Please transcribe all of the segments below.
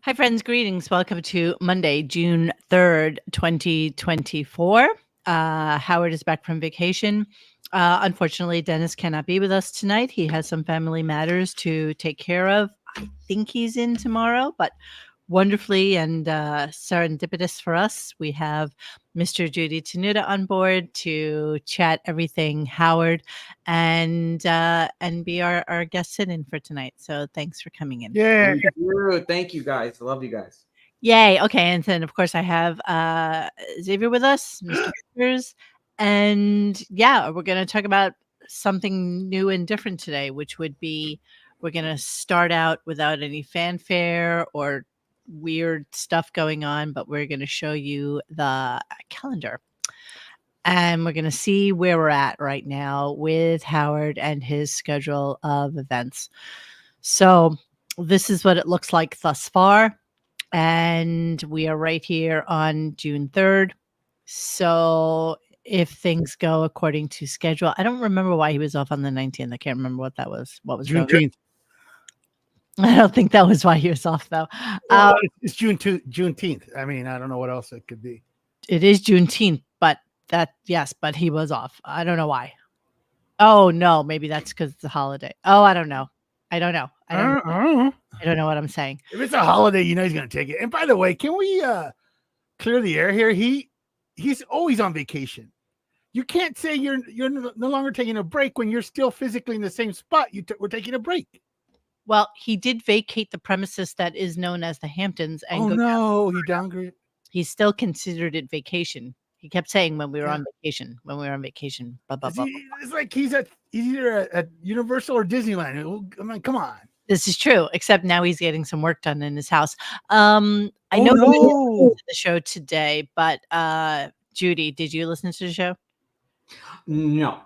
Hi, friends. Greetings. Welcome to Monday, June 3rd, 2024. Howard is back from vacation. Unfortunately, Dennis cannot be with us tonight. He has some family matters to take care of. I think he's in tomorrow, but wonderfully and serendipitous for us, we have Mr. Judy Tenuta on board to chat everything Howard and be our guest sit-in for tonight. So thanks for coming in. Yeah. Thank you guys. I love you guys. Yay. Okay. And then, of course, I have Xavier with us, Mr. Peters. And yeah, we're going to talk about something new and different today, which would be we're going to start out without any fanfare or weird stuff going on, but we're going to show you the calendar. And we're going to see where we're at right now with Howard and his schedule of events. So this is what it looks like thus far. And we are right here on June 3rd. So if things go according to schedule, I don't remember why he was off on the 19th. I can't remember what that was. What was Juneteenth? I don't think that was why he was off, though. Well, it's Juneteenth. I mean, I don't know what else it could be. It is Juneteenth, but but he was off. I don't know why. Oh, no, maybe that's because it's a holiday. Oh, I don't know. I don't know what I'm saying. If it's a holiday, you know he's going to take it. And by the way, can we clear the air here? He's always on vacation. You can't say you're no longer taking a break when you're still physically in the same spot. We're taking a break. Well, he did vacate the premises that is known as the Hamptons. And he downgraded. He still considered it vacation. He kept saying when we were on vacation, blah, blah, blah. It's like he's either at Universal or Disneyland. I mean, come on. This is true, except now he's getting some work done in his house. I know he listened to the show today, but Judy, did you listen to the show? No.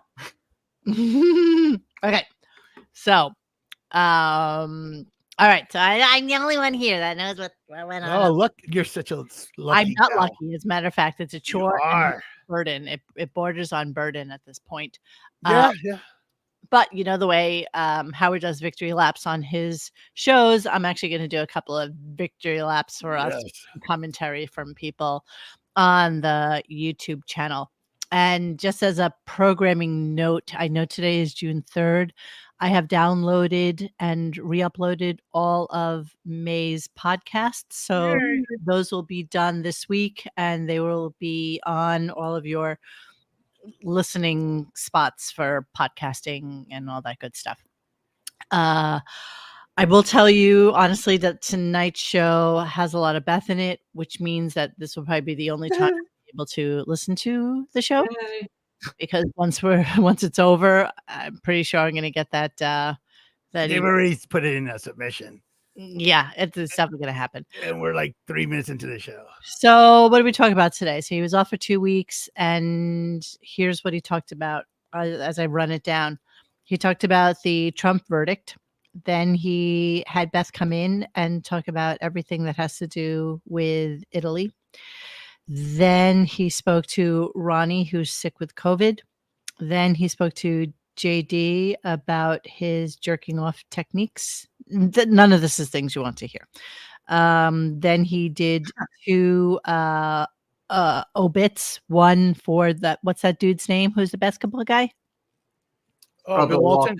Okay. So, all right. So I'm the only one here that knows what went on. Oh, look, you're such a lucky I'm not gal. lucky. As a matter of fact, it's a chore and a burden. It borders on burden at this point. Yeah. But you know the way Howard does victory laps on his shows, I'm actually going to do a couple of victory laps for us, commentary from people on the YouTube channel. And just as a programming note, I know today is June 3rd. I have downloaded and re-uploaded all of May's podcasts. So those will be done this week, and they will be on all of your listening spots for podcasting and all that good stuff. I will tell you honestly that tonight's show has a lot of Beth in it, which means that this will probably be the only time I'll be able to listen to the show. Because once it's over, I'm pretty sure I'm going to get that. They've already put it in a submission. Yeah, it's definitely going to happen. And we're like 3 minutes into the show. So what did we talk about today? So he was off for 2 weeks, and here's what he talked about as I run it down. He talked about the Trump verdict. Then he had Beth come in and talk about everything that has to do with Italy. Then he spoke to Ronnie, who's sick with COVID. Then he spoke to JD about his jerking off techniques. None of this is things you want to hear. Then he did 2 obits. One for what's that dude's name? Who's the basketball guy? Oh, Bill Walton.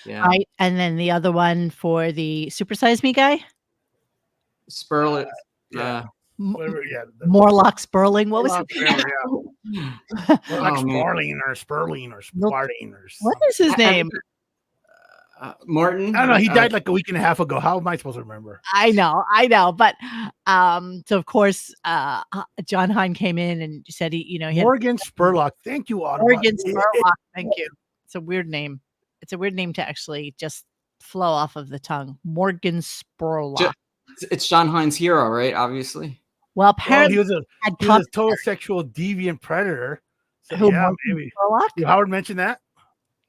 Yeah. Right. And then the other one for the Super Size Me guy. Spurlock. Morlock Sperling. What was it? Like Sparling or Spurling or Sparling or something. What is his name? Morton. I don't know. He died like a week and a half ago. How am I supposed to remember? I know. But so of course, John Hine came in and said he Morgan Spurlock. Thank you, Autumn. Morgan Spurlock. Thank you. It's a weird name. It's a weird name to actually just flow off of the tongue. Morgan Spurlock. It's John Hine's hero, right? Obviously. Well, apparently he was a total sexual deviant predator. So, maybe. Did Howard mention that?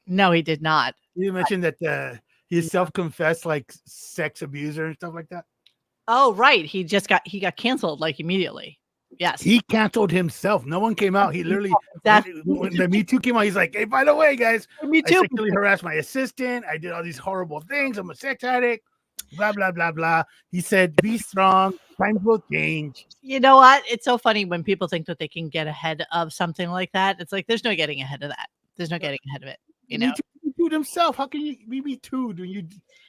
No, he did not. You mentioned that he's self-confessed like sex abuser and stuff like that. Oh, right. He got canceled like immediately. Yes. He canceled himself. No one came out. He literally when the Me Too came out, he's like, hey, by the way, guys, Me Too. I sexually harassed my assistant. I did all these horrible things. I'm a sex addict. blah, blah, blah, blah. He said, be strong. Times will change. You know what? It's so funny when people think that they can get ahead of something like that. It's like, there's no getting ahead of that. There's no getting ahead of it. You know, He tooed himself. How can you be me tooed when you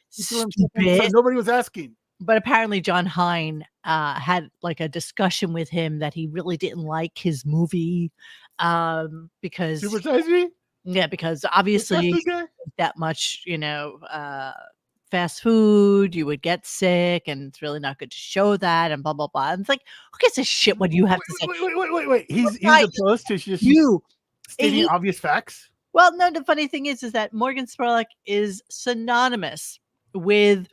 stupid. nobody was asking? But apparently John Hine had like a discussion with him that he really didn't like his movie because Supersize Me? because obviously Fast food guy? that much, fast food, you would get sick, and it's really not good to show that, and blah blah blah. And it's like, who gives a shit what you have to say? Wait. He's opposed to just You stating obvious facts. Well, no, the funny thing is that Morgan Spurlock is synonymous with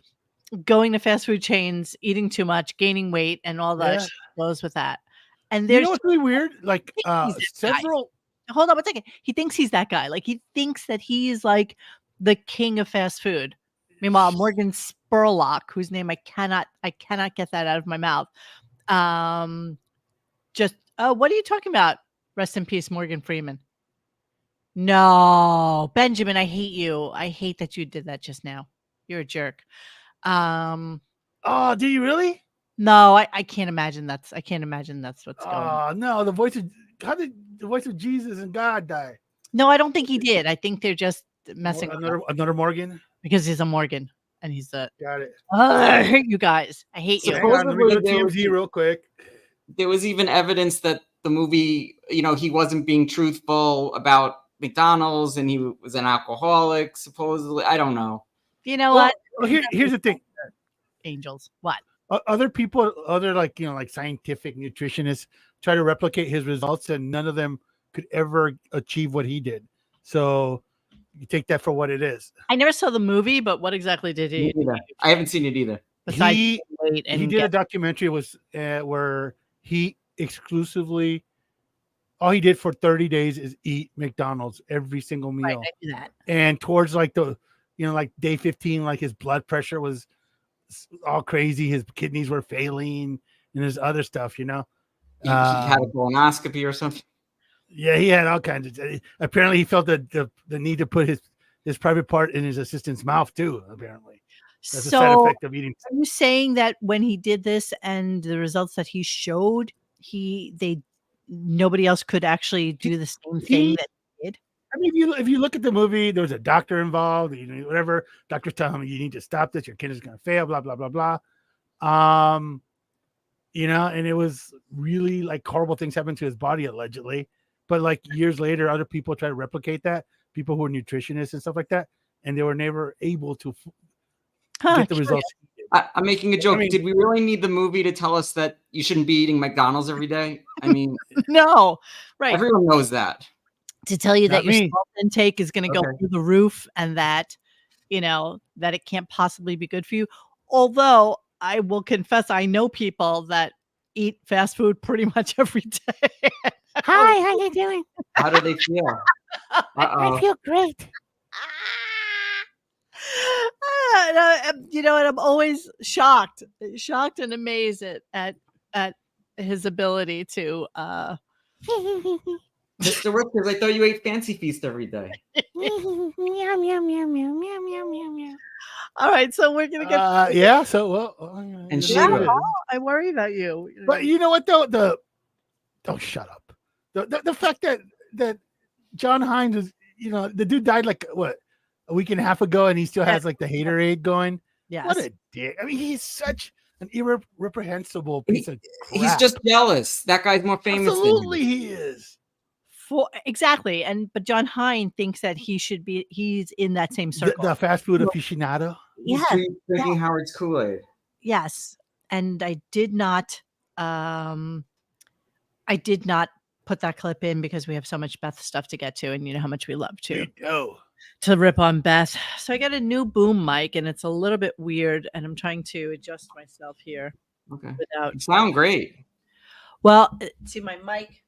going to fast food chains, eating too much, gaining weight, and all that shit goes with that. And You there's know what's really weird? Like several. Hold on one second. He thinks he's that guy. Like he thinks that he's like the king of fast food. Meanwhile, Morgan Spurlock, whose name I cannot get that out of my mouth. What are you talking about? Rest in peace, Morgan Freeman. No, Benjamin, I hate you. I hate that you did that just now. You're a jerk. Oh, do you really? No, I can't imagine that's what's going on. Oh no, how did the voice of Jesus and God die? No, I don't think he did. I think they're just messing with another Morgan? Because he's a Morgan and he's the Got it. I hate you guys. I hate you. Hang on, let me go to TMZ real quick. There was even evidence that the movie, he wasn't being truthful about McDonald's and he was an alcoholic, supposedly. I don't know. You know what? Well, here's the thing. Angels. What? Other people, like scientific nutritionists try to replicate his results, and none of them could ever achieve what he did. So you take that for what it is. I never saw the movie, but what exactly did he do? I haven't seen it either. He did a documentary where he exclusively, all he did for 30 days is eat McDonald's every single meal. Right, I do that. And towards like day 15, like his blood pressure was all crazy. His kidneys were failing and his other stuff, He had a colonoscopy or something. Yeah, he had all kinds of. Apparently, he felt the need to put his private part in his assistant's mouth too. Apparently, that's a side effect of eating. Are you saying that when he did this and the results that he showed, nobody else could actually do the same thing that he did? I mean, if you look at the movie, there was a doctor involved. Whatever doctor's telling him, you need to stop this. Your kid is going to fail. Blah blah blah blah. And it was really like horrible things happened to his body allegedly. But like years later, other people try to replicate that. People who are nutritionists and stuff like that, and they were never able to get the results. I'm making a joke. Did we really need the movie to tell us that you shouldn't be eating McDonald's every day? I mean, no, right? Everyone knows that. To tell you that your salt intake is going to go through the roof, and that that it can't possibly be good for you. Although I will confess, I know people that eat fast food pretty much every day. Hi, how you doing? How do they feel? I feel great. And I'm always shocked and amazed at his ability to. Mr. Whiskers, I thought you ate Fancy Feast every day. Meow, meow, meow, meow, meow, meow, meow, meow. All right, so we're gonna get. Yeah. So I worry about you. But you know what though? Oh, shut up. The fact that John Hines is, the dude died like what, a week and a half ago, and he still has like the haterade going. Yes. What a dick. I mean, he's such an irreprehensible piece of crap. He's just jealous. That guy's more famous. Absolutely, he is. Exactly, but John Hine thinks that he's in that same circle. The fast food aficionado. He's drinking Howard's Kool-Aid. Yes, and I did not put that clip in because we have so much Beth stuff to get to, and you know how much we love to rip on Beth. So I got a new boom mic, and it's a little bit weird, and I'm trying to adjust myself here. Okay. You sound great. Well, see my mic.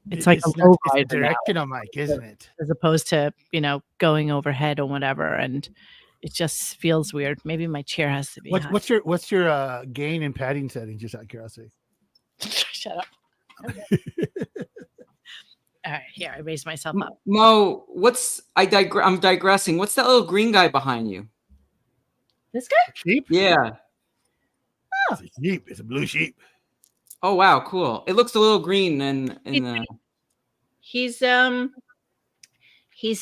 It's like a low directional mic, isn't it? As opposed to, going overhead or whatever. And it just feels weird. Maybe my chair has to be. What's your gain and padding setting, just out of curiosity? Shut up. Okay. All right, here, I raised myself up. Mo, I'm digressing. What's that little green guy behind you? This guy? Sheep? Yeah. It's a sheep. It's a blue sheep. Oh wow, cool. It looks a little green in the. He's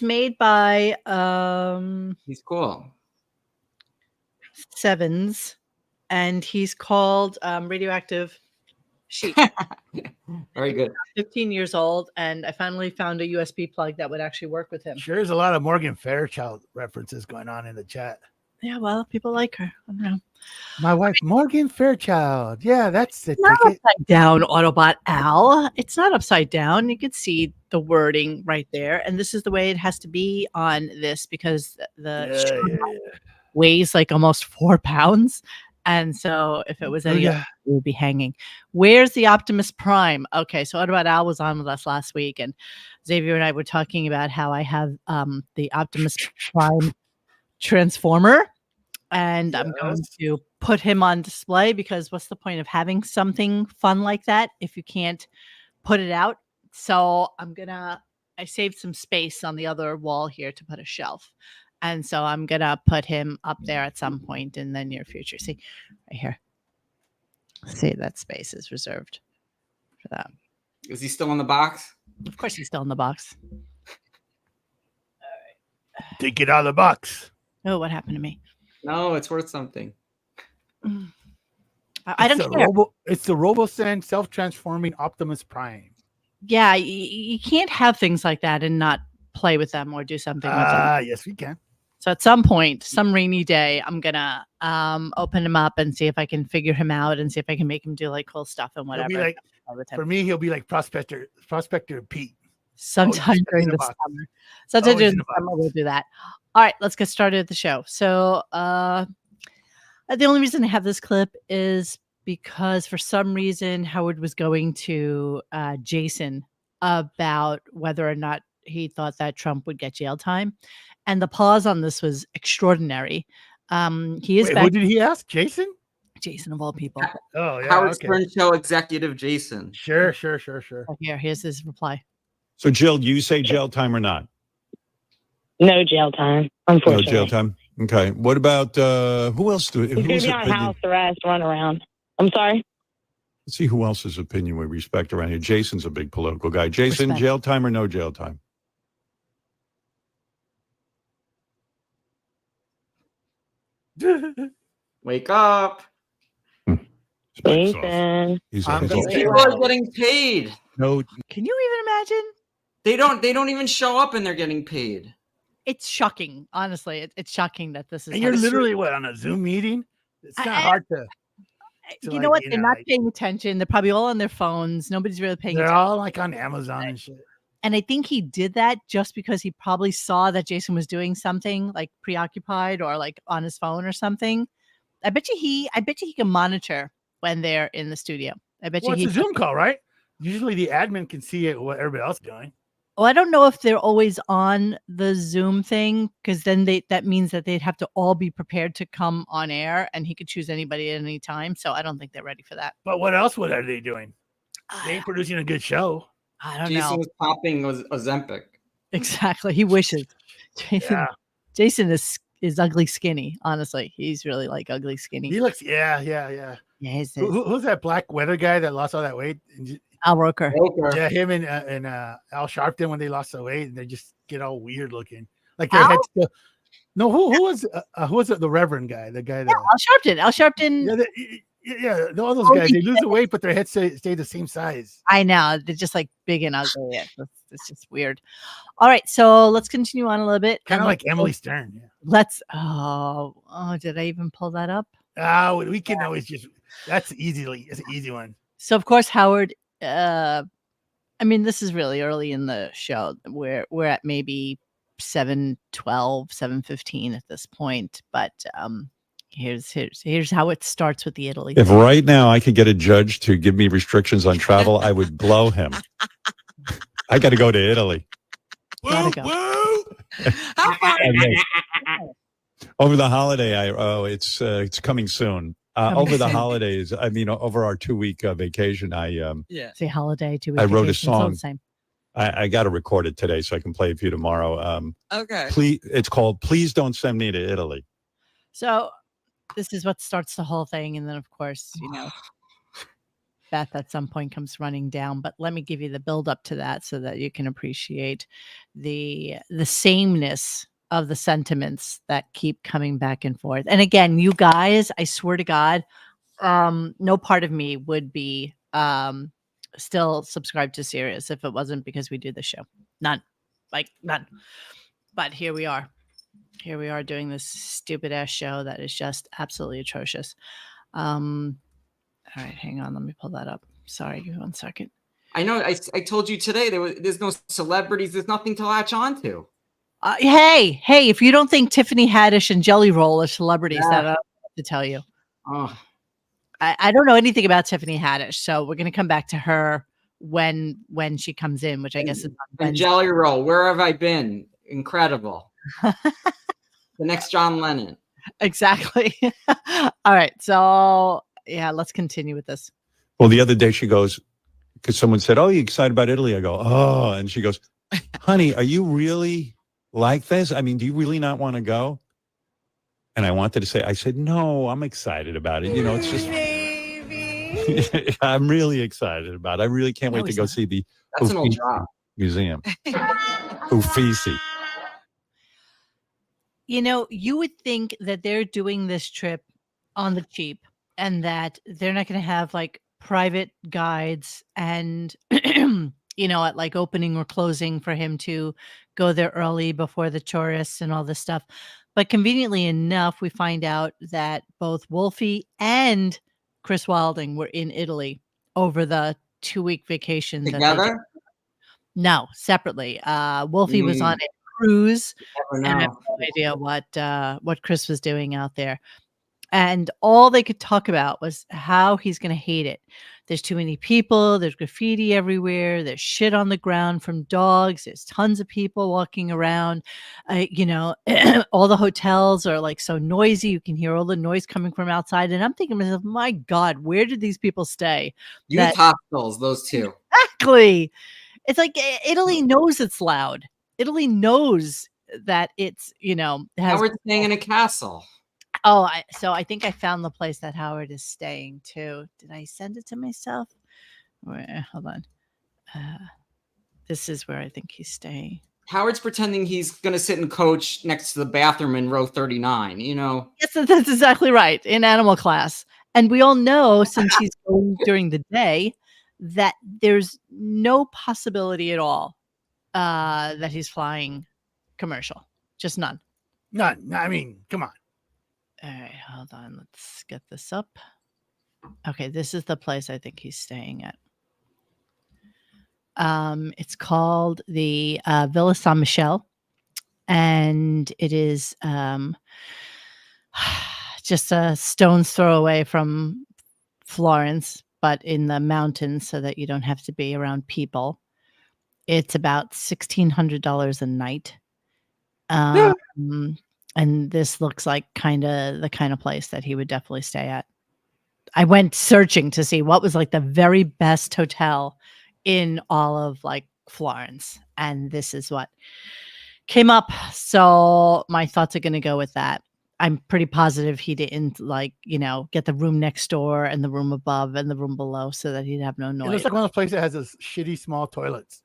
made by He's cool. Sevens, and he's called Radioactive Sheep. Very good. 15 years old, and I finally found a USB plug that would actually work with him. Sure, there's a lot of Morgan Fairchild references going on in the chat. Yeah, well, people like her. I don't know. My wife, Morgan Fairchild. Yeah, that's the Not ticket. upside down, Autobot Al. It's not upside down. You can see the wording right there, and this is the way it has to be on this because the weighs like almost 4 pounds. And so if it was any other, it would be hanging. Where's the Optimus Prime? Okay, so Autobot Al was on with us last week, and Xavier and I were talking about how I have the Optimus Prime Transformer, and I'm going to put him on display because what's the point of having something fun like that if you can't put it out? So I saved some space on the other wall here to put a shelf. And so I'm going to put him up there at some point in the near future. See, right here. See, that space is reserved for that. Is he still in the box? Of course he's still in the box. Take it out of the box. Oh, what happened to me? No, it's worth something. I don't care. It's the RoboSend self-transforming Optimus Prime. Yeah, you can't have things like that and not play with them or do something with them. Yes, we can. So at some point, some rainy day, I'm gonna open him up and see if I can figure him out and see if I can make him do like cool stuff and whatever. For me, he'll be like Prospector Pete. Sometime during the summer. Sometime during the summer, we'll do that. All right, let's get started with the show. So the only reason I have this clip is because for some reason Howard was going to Jason about whether or not he thought that Trump would get jail time. And the pause on this was extraordinary. He is back. Who did he ask? Jason? Jason of all people. Oh, yeah. Howard Stern Show executive Jason. Sure. Oh, here's his reply. So, Jill, do you say jail time or not? No jail time, unfortunately. No jail time. Okay. What about who else? He's going to be on house arrest, run around. I'm sorry? Let's see who else's opinion we respect around here. Jason's a big political guy. Jason, jail time or no jail time? Wake up. Jason. He's people are getting paid. No. Can you even imagine? They don't even show up and they're getting paid. It's shocking. Honestly, it's shocking that this is. And you're literally on a Zoom meeting? It's not hard to. You know what? They're not paying attention. They're probably all on their phones. Nobody's really paying attention. They're all like on Amazon and shit. And I think he did that just because he probably saw that Jason was doing something like preoccupied or like on his phone or something. I bet you he can monitor when they're in the studio. I bet it's a Zoom call, right? Usually the admin can see it, what everybody else is doing. Well, I don't know if they're always on the Zoom thing because then that means that they'd have to all be prepared to come on air and he could choose anybody at any time. So I don't think they're ready for that. But what else are they doing? They ain't producing a good show. I don't Jason know. was popping Ozempic. Exactly. He wishes. Jason is ugly skinny. Honestly, he's really like ugly skinny. He looks, yeah. Who's that black weather guy that lost all that weight? Al Roker. Yeah, him and Al Sharpton when they lost the weight, and they just get all weird looking. Like their heads still. No, who was the Reverend guy? The guy that Al Sharpton. Yeah, all those guys, they lose the weight, but their heads stay the same size. I know. They're just like big and ugly. It's just weird. All right, so let's continue on a little bit. Kind of like Emily Stern. Yeah. Did I even pull that up? We can always it's an easy one. So, of course, Howard, I mean, this is really early in the show. We're at maybe 7:12, 7:15 at this point, but Here's how it starts with the Italy. If right now I could get a judge to give me restrictions on travel, I would blow him. I got to go to Italy. Gotta go. Over the holiday, it's coming soon. Over the holidays, I mean, over our 2-week vacation, say holiday 2 weeks. I wrote a song. I got to record it today so I can play it for you tomorrow. Okay. It's called "Please Don't Send Me to Italy." So this is what starts the whole thing, and then of course, Beth at some point comes running down. But let me give you the build up to that so that you can appreciate the sameness of the sentiments that keep coming back and forth. And again, you guys, I swear to God, no part of me would be still subscribed to Sirius if it wasn't because we do the show. None. But here we are. Here we are doing this stupid ass show that is just absolutely atrocious. All right, hang on. Let me pull that up. Sorry, give me 1 second. I know. I told you today there's no celebrities. There's nothing to latch on to. Hey! If you don't think Tiffany Haddish and Jelly Roll are celebrities, that I have to tell you. Oh. I don't know anything about Tiffany Haddish, so we're going to come back to her when she comes in, which I guess is on and Jelly Roll. Where have I been? Incredible. The next John Lennon. Exactly. All right. So yeah, let's continue with this. Well, the other day she goes, because someone said, "Oh, you excited about Italy?" I go, "Oh," and she goes, "Honey, are you really like this? I mean, do you really not want to go?" And I wanted to say, I said, "No, I'm excited about it. It's just, I'm really excited about it. I really can't wait to go see the That's an old job. Museum." Uffizi. You would think that they're doing this trip on the cheap and that they're not going to have like private guides and, at like opening or closing for him to go there early before the tourists and all this stuff. But conveniently enough, we find out that both Wolfie and Chris Wilding were in Italy over the 2-week vacation. Together? No, separately. Wolfie was on a cruise, and I have no idea what Chris was doing out there. And all they could talk about was how he's going to hate it. There's too many people. There's graffiti everywhere. There's shit on the ground from dogs. There's tons of people walking around. All the hotels are like so noisy. You can hear all the noise coming from outside. And I'm thinking to myself, my God, where did these people stay? Youth hostels, those two. Exactly. It's like Italy knows it's loud. Italy knows that it's, Howard's staying in a castle. Oh, so I think I found the place that Howard is staying too. Did I send it to myself? Hold on. This is where I think he's staying. Howard's pretending he's going to sit and coach next to the bathroom in row 39, Yes, that's exactly right, in animal class. And we all know, since he's going during the day, that there's no possibility at all that he's flying commercial. Just none. None. I mean, come on. All right, hold on. Let's get this up. Okay, this is the place I think he's staying at. It's called the Villa San Michele, and it is just a stone's throw away from Florence, but in the mountains, so that you don't have to be around people. It's about $1,600 a night. And this looks like the kind of place that he would definitely stay at. I went searching to see what was like the very best hotel in all of like Florence. And this is what came up. So my thoughts are going to go with that. I'm pretty positive he didn't get the room next door and the room above and the room below so that he'd have no noise. It looks like one of those places that has those shitty small toilets.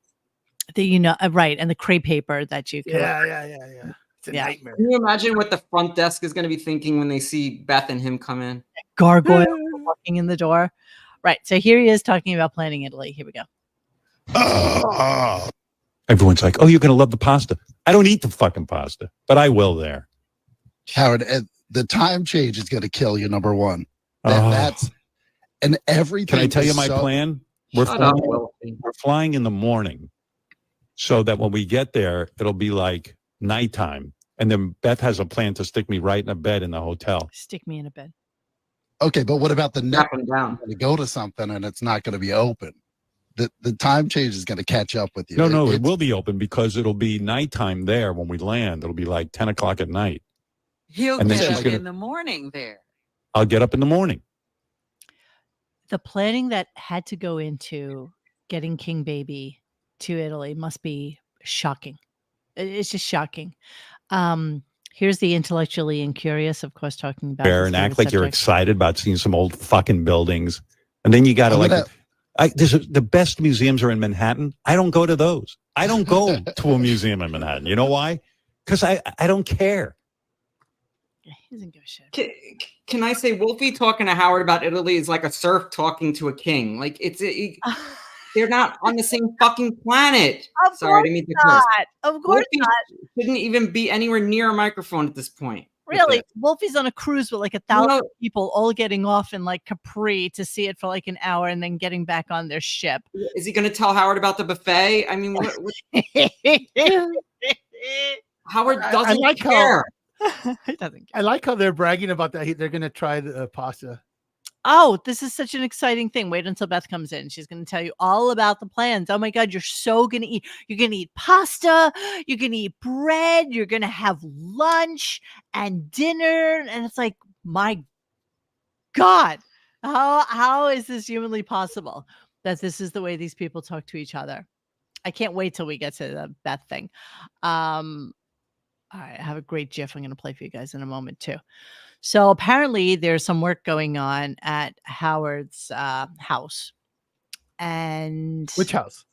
Right. And the crepe paper that you could. Yeah. It's a nightmare. Can you imagine what the front desk is going to be thinking when they see Beth and him come in? Gargoyle walking in the door. Right. So here he is talking about planning Italy. Here we go. Everyone's like, "Oh, you're going to love the pasta." I don't eat the fucking pasta, but I will there. Howard, the time change is going to kill you, number one. That's and everything. Can I tell you my plan? We're flying in the morning so that when we get there, it'll be like nighttime. And then Beth has a plan to stick me right in a bed in the hotel. Stick me in a bed. Okay, but what about the next down to go to something and it's not going to be open? The time change is going to catch up with you. No, it will be open because it'll be nighttime there when we land. It'll be like 10 o'clock at night. He'll get up in the morning there. I'll get up in the morning. The planning that had to go into getting King Baby to Italy must be shocking. It's just shocking. Here's the intellectually incurious, of course, talking about Fair his and favorite act like you're subject. excited about seeing some old fucking buildings. And then you got to the best museums are in Manhattan. I don't go to those. I don't go to a museum in Manhattan. You know why? Because I don't care. Yeah, he doesn't give a shit. Can I say Wolfie talking to Howard about Italy is like a serf talking to a king? Like they're not on the same fucking planet. Sorry, I didn't mean to curse. Of course Wolfie not. shouldn't even be anywhere near a microphone at this point. Really, Wolfie's on a cruise with like 1,000 people all getting off in like Capri to see it for like an hour and then getting back on their ship. Is he going to tell Howard about the buffet? I mean, what? Howard doesn't care. He doesn't care. I like how they're bragging about that. They're going to try the pasta. Oh, this is such an exciting thing. Wait until Beth comes in. She's going to tell you all about the plans. Oh my God, you're so going to eat. You're going to eat pasta. You're going to eat bread. You're going to have lunch and dinner. And it's like, my God, how is this humanly possible that this is the way these people talk to each other? I can't wait till we get to the Beth thing. All right, I have a great GIF I'm going to play for you guys in a moment too. So apparently there's some work going on at Howard's house. And which house?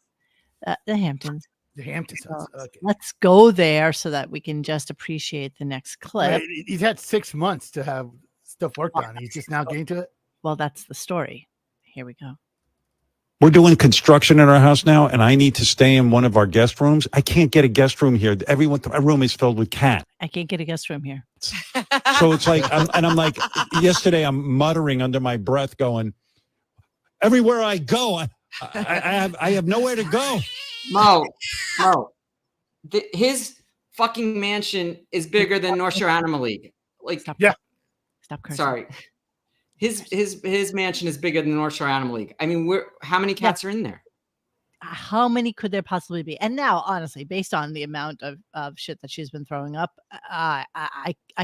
The Hamptons. The Hamptons house. Okay. Let's go there so that we can just appreciate the next clip. Right. He's had 6 months to have stuff worked on. He's just now getting to it. Well, that's the story. Here we go. We're doing construction in our house now, and I need to stay in one of our guest rooms. I can't get a guest room here. A room is filled with cats. I can't get a guest room here. So it's like, I'm like, yesterday I'm muttering under my breath going, everywhere I go, I have nowhere to go. Mo, his fucking mansion is bigger than North Shore Animal League. Like, Stop cursing. Sorry. His mansion is bigger than North Shore Animal League. I mean, how many cats are in there? How many could there possibly be? And now, honestly, based on the amount of shit that she's been throwing up, I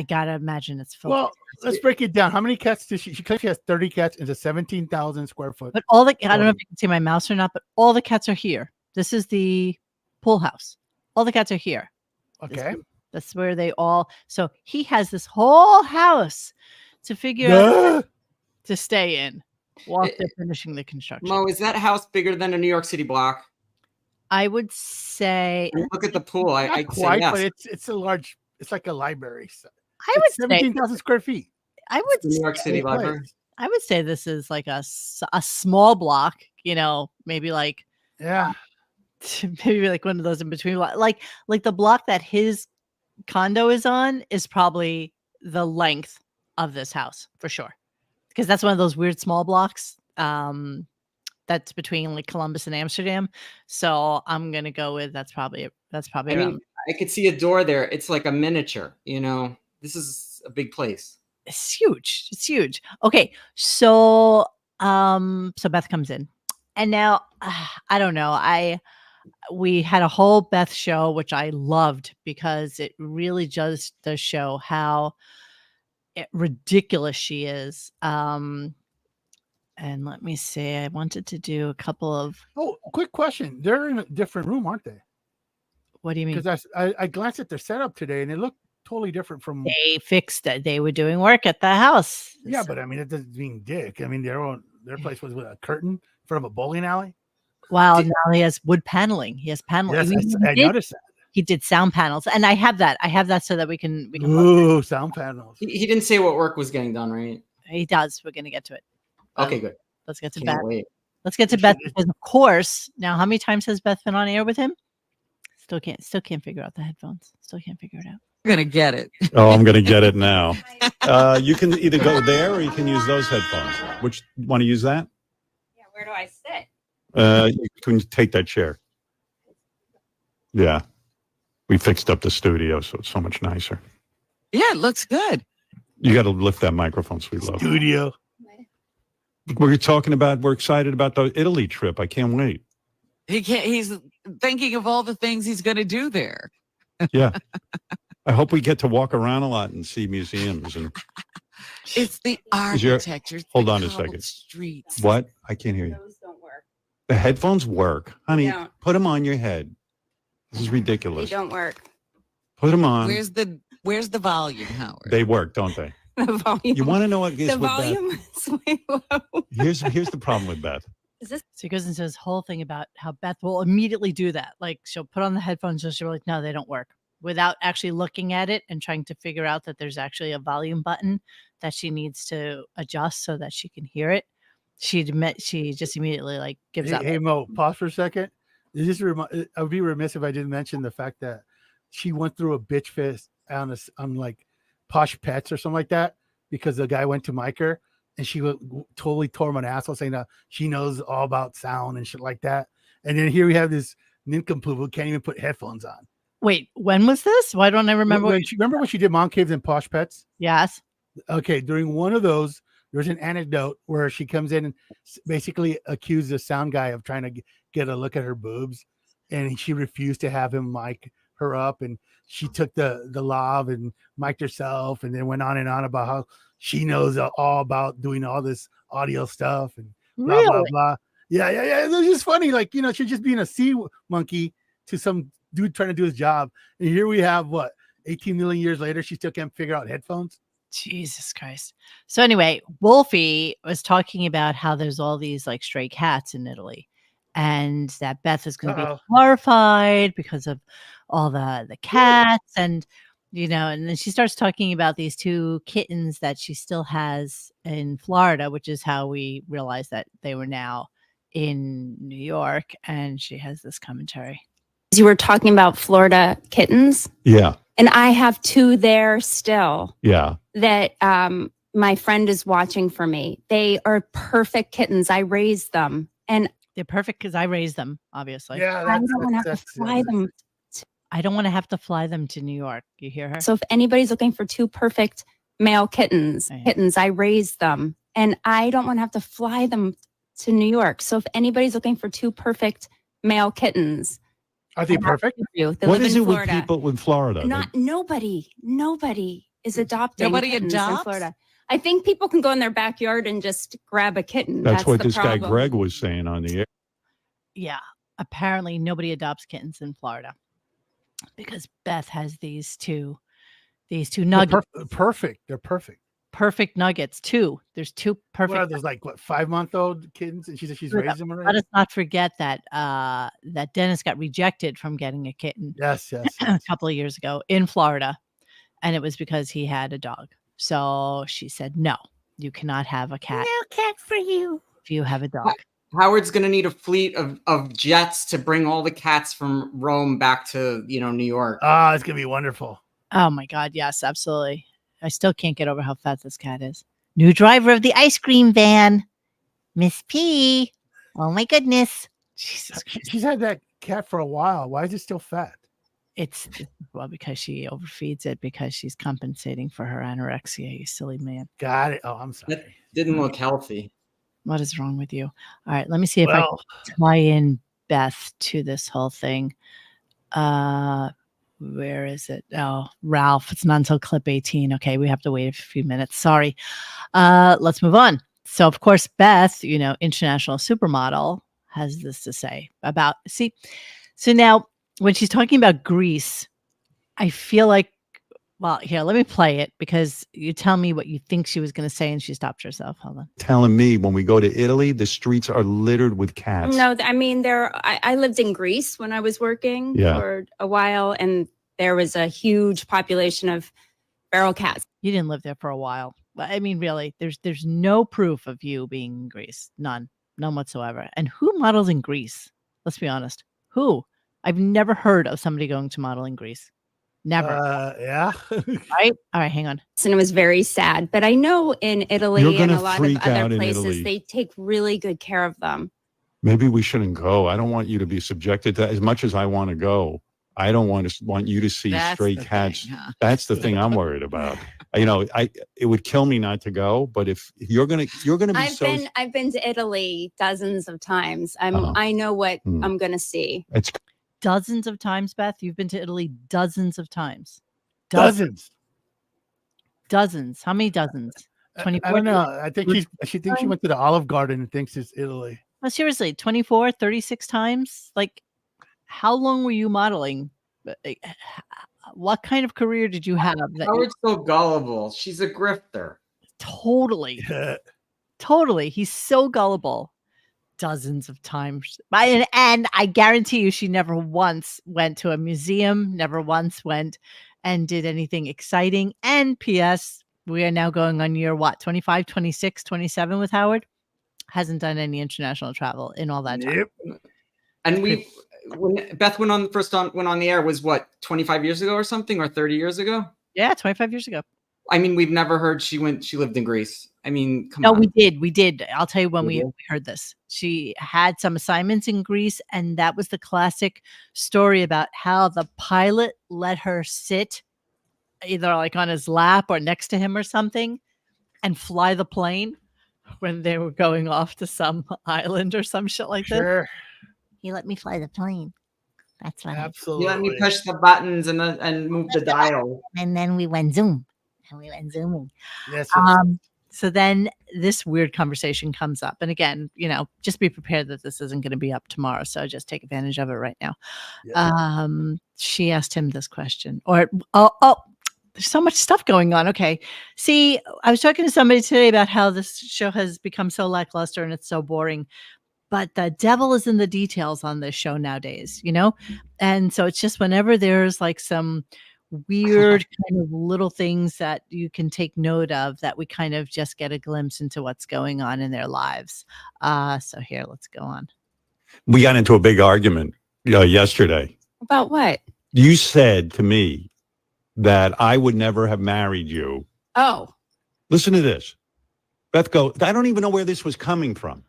gotta imagine it's full. Well, let's break it down. How many cats does she claims she has 30 cats into 17,000 square foot. But I don't know if you can see my mouse or not, but all the cats are here. This is the pool house. All the cats are here. Okay. That's where they all. So he has this whole house to figure out to stay in while they're finishing the construction. Mo, is that house bigger than a New York City block? I would say. Look at the pool. I'd quite, say yes. but it's a large. It's like a library. I would 17,000 square feet. I would New York City library. I would say this is like a small block. You know, maybe like maybe like one of those in between. Like the block that his condo is on is probably the length of this house for sure, because that's one of those weird small blocks that's between like Columbus and Amsterdam. So I'm gonna go with that's probably I mean, I could see a door there. It's like a miniature, you know. This is a big place. It's huge. Okay, so so Beth comes in, and now I don't know. We had a whole Beth show, which I loved because it really does show how ridiculous she is. And let me see. I wanted to do a couple of. Oh, quick question. They're in a different room, aren't they? What do you mean? Because I glanced at their setup today, and it looked totally different from. They fixed it. They were doing work at the house. Yeah, but I mean, it doesn't mean dick. I mean, their place was with a curtain in front of a bowling alley. Wow, now he has wood paneling. He has paneling. Yes, I noticed that. He did sound panels, and I have that. So that we can. Ooh, sound panels. He didn't say what work was getting done, right? He does. We're gonna get to it. Okay, good. Let's get to Can't Beth. wait. Let's get to Beth because, of course, now how many times has Beth been on air with him? Still can't figure out the headphones. Still can't figure it out. You're gonna get it. Oh, I'm gonna get it now. You can either go there or you can use those headphones. Which want to use that? Yeah. Where do I sit? You can take that chair. Yeah. We fixed up the studio, so it's so much nicer. Yeah, it looks good. You got to lift that microphone, sweet love. Studio. We're excited about the Italy trip. I can't wait. He's thinking of all the things he's going to do there. Yeah. I hope we get to walk around a lot and see museums. And it's the architecture. Hold on a second. Streets. What? I can't hear you. Those don't work. The headphones work. Honey, Don't. put them on your head. This is ridiculous. They don't work. Put them on. Where's the Where's the volume, Howard? They work, don't they? The volume. You want to know what is The with volume is way low. Beth? Here's the problem with Beth. Is this? So he goes into this whole thing about how Beth will immediately do that. Like she'll put on the headphones and she'll be like, no, they don't work, without actually looking at it and trying to figure out that there's actually a volume button that she needs to adjust so that she can hear it. She just immediately like gives up. Hey Mo, pause for a second. I would be remiss if I didn't mention the fact that she went through a bitch fist on like Posh Pets or something like that because the guy went to mic her and she totally tore him an asshole saying that she knows all about sound and shit like that. And then here we have this nincompoop who can't even put headphones on. Wait, when was this? Why don't I remember? Remember when she did Mom Caves and Posh Pets? Yes. Okay, during one of those, there's an anecdote where she comes in and basically accused the sound guy of trying to get a look at her boobs, and she refused to have him mic her up, and she took the lav and mic'd herself, and then went on and on about how she knows all about doing all this audio stuff and blah Really? blah blah. Yeah. It was just funny, like she's just being a sea monkey to some dude trying to do his job, and here we have 18 million years later, she still can't figure out headphones. Jesus Christ. So anyway, Wolfie was talking about how there's all these like stray cats in Italy and that Beth is going to be horrified because of all the cats and and then she starts talking about these 2 kittens that she still has in Florida, which is how we realized that they were now in New York, and she has this commentary. You were talking about Florida kittens. Yeah. And I have 2 there still. Yeah. That my friend is watching for me. They are perfect kittens. I raised them. And they're perfect because I raised them, obviously. Yeah, I don't want to have to fly them. I don't want to have to fly them to New York. You hear her? So if anybody's looking for 2 perfect male kittens, I raised them. And I don't want to have to fly them to New York. So if anybody's looking for 2 perfect male kittens, are they perfect? What is it with people in Florida? Nobody is adopting Nobody kittens adopts? in Florida. I think people can go in their backyard and just grab a kitten. That's what the this problem. guy Greg was saying on the air. Yeah. Apparently nobody adopts kittens in Florida because Beth has these two nuggets. They're perfect. Perfect nuggets. 2. There's 2 perfect. What are those, like 5-month-old kittens? And she said she's raised them already. Let us not forget that that Dennis got rejected from getting a kitten. Yes. A couple of years ago in Florida, and it was because he had a dog. So she said, "No, you cannot have a cat. No cat for you if you have a dog." Howard's going to need a fleet of jets to bring all the cats from Rome back to New York. It's going to be wonderful. Oh my God, yes, absolutely. I still can't get over how fat this cat is. New driver of the ice cream van, Miss P. Oh my goodness. Jesus Christ. She's had that cat for a while. Why is it still fat? It's because she overfeeds it because she's compensating for her anorexia, you silly man. Got it. Oh, I'm sorry. That didn't look healthy. What is wrong with you? All right, let me see if I can tie in Beth to this whole thing. Where is it? Oh, Ralph. It's not until clip 18. Okay, we have to wait a few minutes. Sorry. Let's move on. So, of course, Beth, international supermodel, has this to say about, so now when she's talking about Greece, I feel like, well, here, let me play it because you tell me what you think she was going to say and she stopped herself. Hold on. Telling me when we go to Italy, the streets are littered with cats. No, I mean, I lived in Greece when I was working for a while, and there was a huge population of feral cats. You didn't live there for a while. I mean, really, there's no proof of you being in Greece. None whatsoever. And who models in Greece? Let's be honest. Who? I've never heard of somebody going to model in Greece. Never. Yeah. Right? All right, hang on. And it was very sad. But I know in Italy and a lot of other places, they take really good care of them. Maybe we shouldn't go. I don't want you to be subjected to that. As much as I want to go, I don't want you to see stray cats. That's the thing I'm worried about. It would kill me not to go. But if you're gonna be I've been to Italy dozens of times. I know what I'm gonna see. It's dozens of times, Beth. You've been to Italy dozens of times. Dozens. How many dozens? 24. I don't know. I think she thinks she went to the Olive Garden and thinks it's Italy. No, seriously, 24, 36 times. Like, how long were you modeling? what kind of career did you have? That Howard's so gullible. She's a grifter. Totally. Totally. He's so gullible. Dozens of times. And I guarantee you she never once went to a museum, never once went and did anything exciting. And P.S., we are now going on year, 25, 26, 27 with Howard. Hasn't done any international travel in all that time. And when Beth went on the air was what, 25 years ago or something, or 30 years ago? Yeah, 25 years ago. I mean, we've never heard she lived in Greece. I mean, come on. No, we did. I'll tell you when we heard this. She had some assignments in Greece, and that was the classic story about how the pilot let her sit either like on his lap or next to him or something and fly the plane when they were going off to some island or some shit like that. He let me fly the plane. That's funny. Absolutely. He let me push the buttons and move the dial. And then we went zoom. And we went zooming. Yes. So then this weird conversation comes up. And again, just be prepared that this isn't going to be up tomorrow. So just take advantage of it right now. Yeah. She asked him this question. There's so much stuff going on. Okay. See, I was talking to somebody today about how this show has become so lackluster and it's so boring. But the devil is in the details on this show nowadays, And so it's just whenever there's like some weird kind of little things that you can take note of that we kind of just get a glimpse into what's going on in their lives. So here, let's go on. We got into a big argument yesterday. About what? You said to me that I would never have married you. Oh. Listen to this. Beth goes, I don't even know where this was coming from.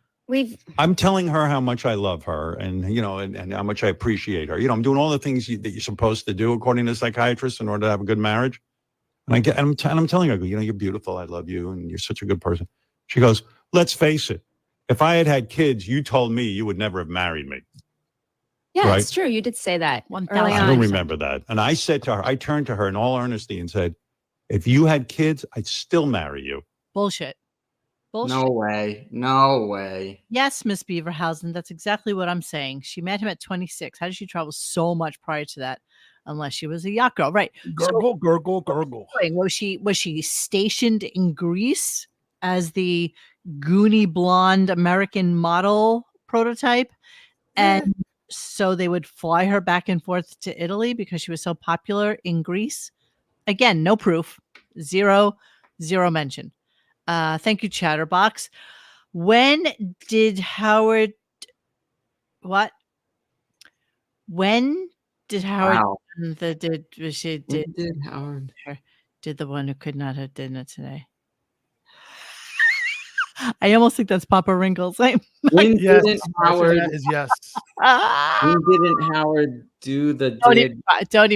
I'm telling her how much I love her and, and how much I appreciate her. I'm doing all the things that you're supposed to do according to psychiatrists in order to have a good marriage. And I'm telling her, you're beautiful. I love you. And you're such a good person. She goes, let's face it. If I had kids, you told me you would never have married me. Yeah, right? It's true. You did say that. I don't remember that. And I said to her, I turned to her in all earnesty and said, if you had kids, I'd still marry you. Bullshit. No way. Yes, Miss Beaverhausen. That's exactly what I'm saying. She met him at 26. How did she travel so much prior to that? Unless she was a yacht girl, right? Gurgle. Was she stationed in Greece as the goony blonde American model prototype? And so they would fly her back and forth to Italy because she was so popular in Greece. Again, no proof. Zero mention. Thank you, Chatterbox. When did Howard Wow. did Howard did the one who could not have dinner today? I almost think that's Papa Wrinkles. When didn't Howard do the don't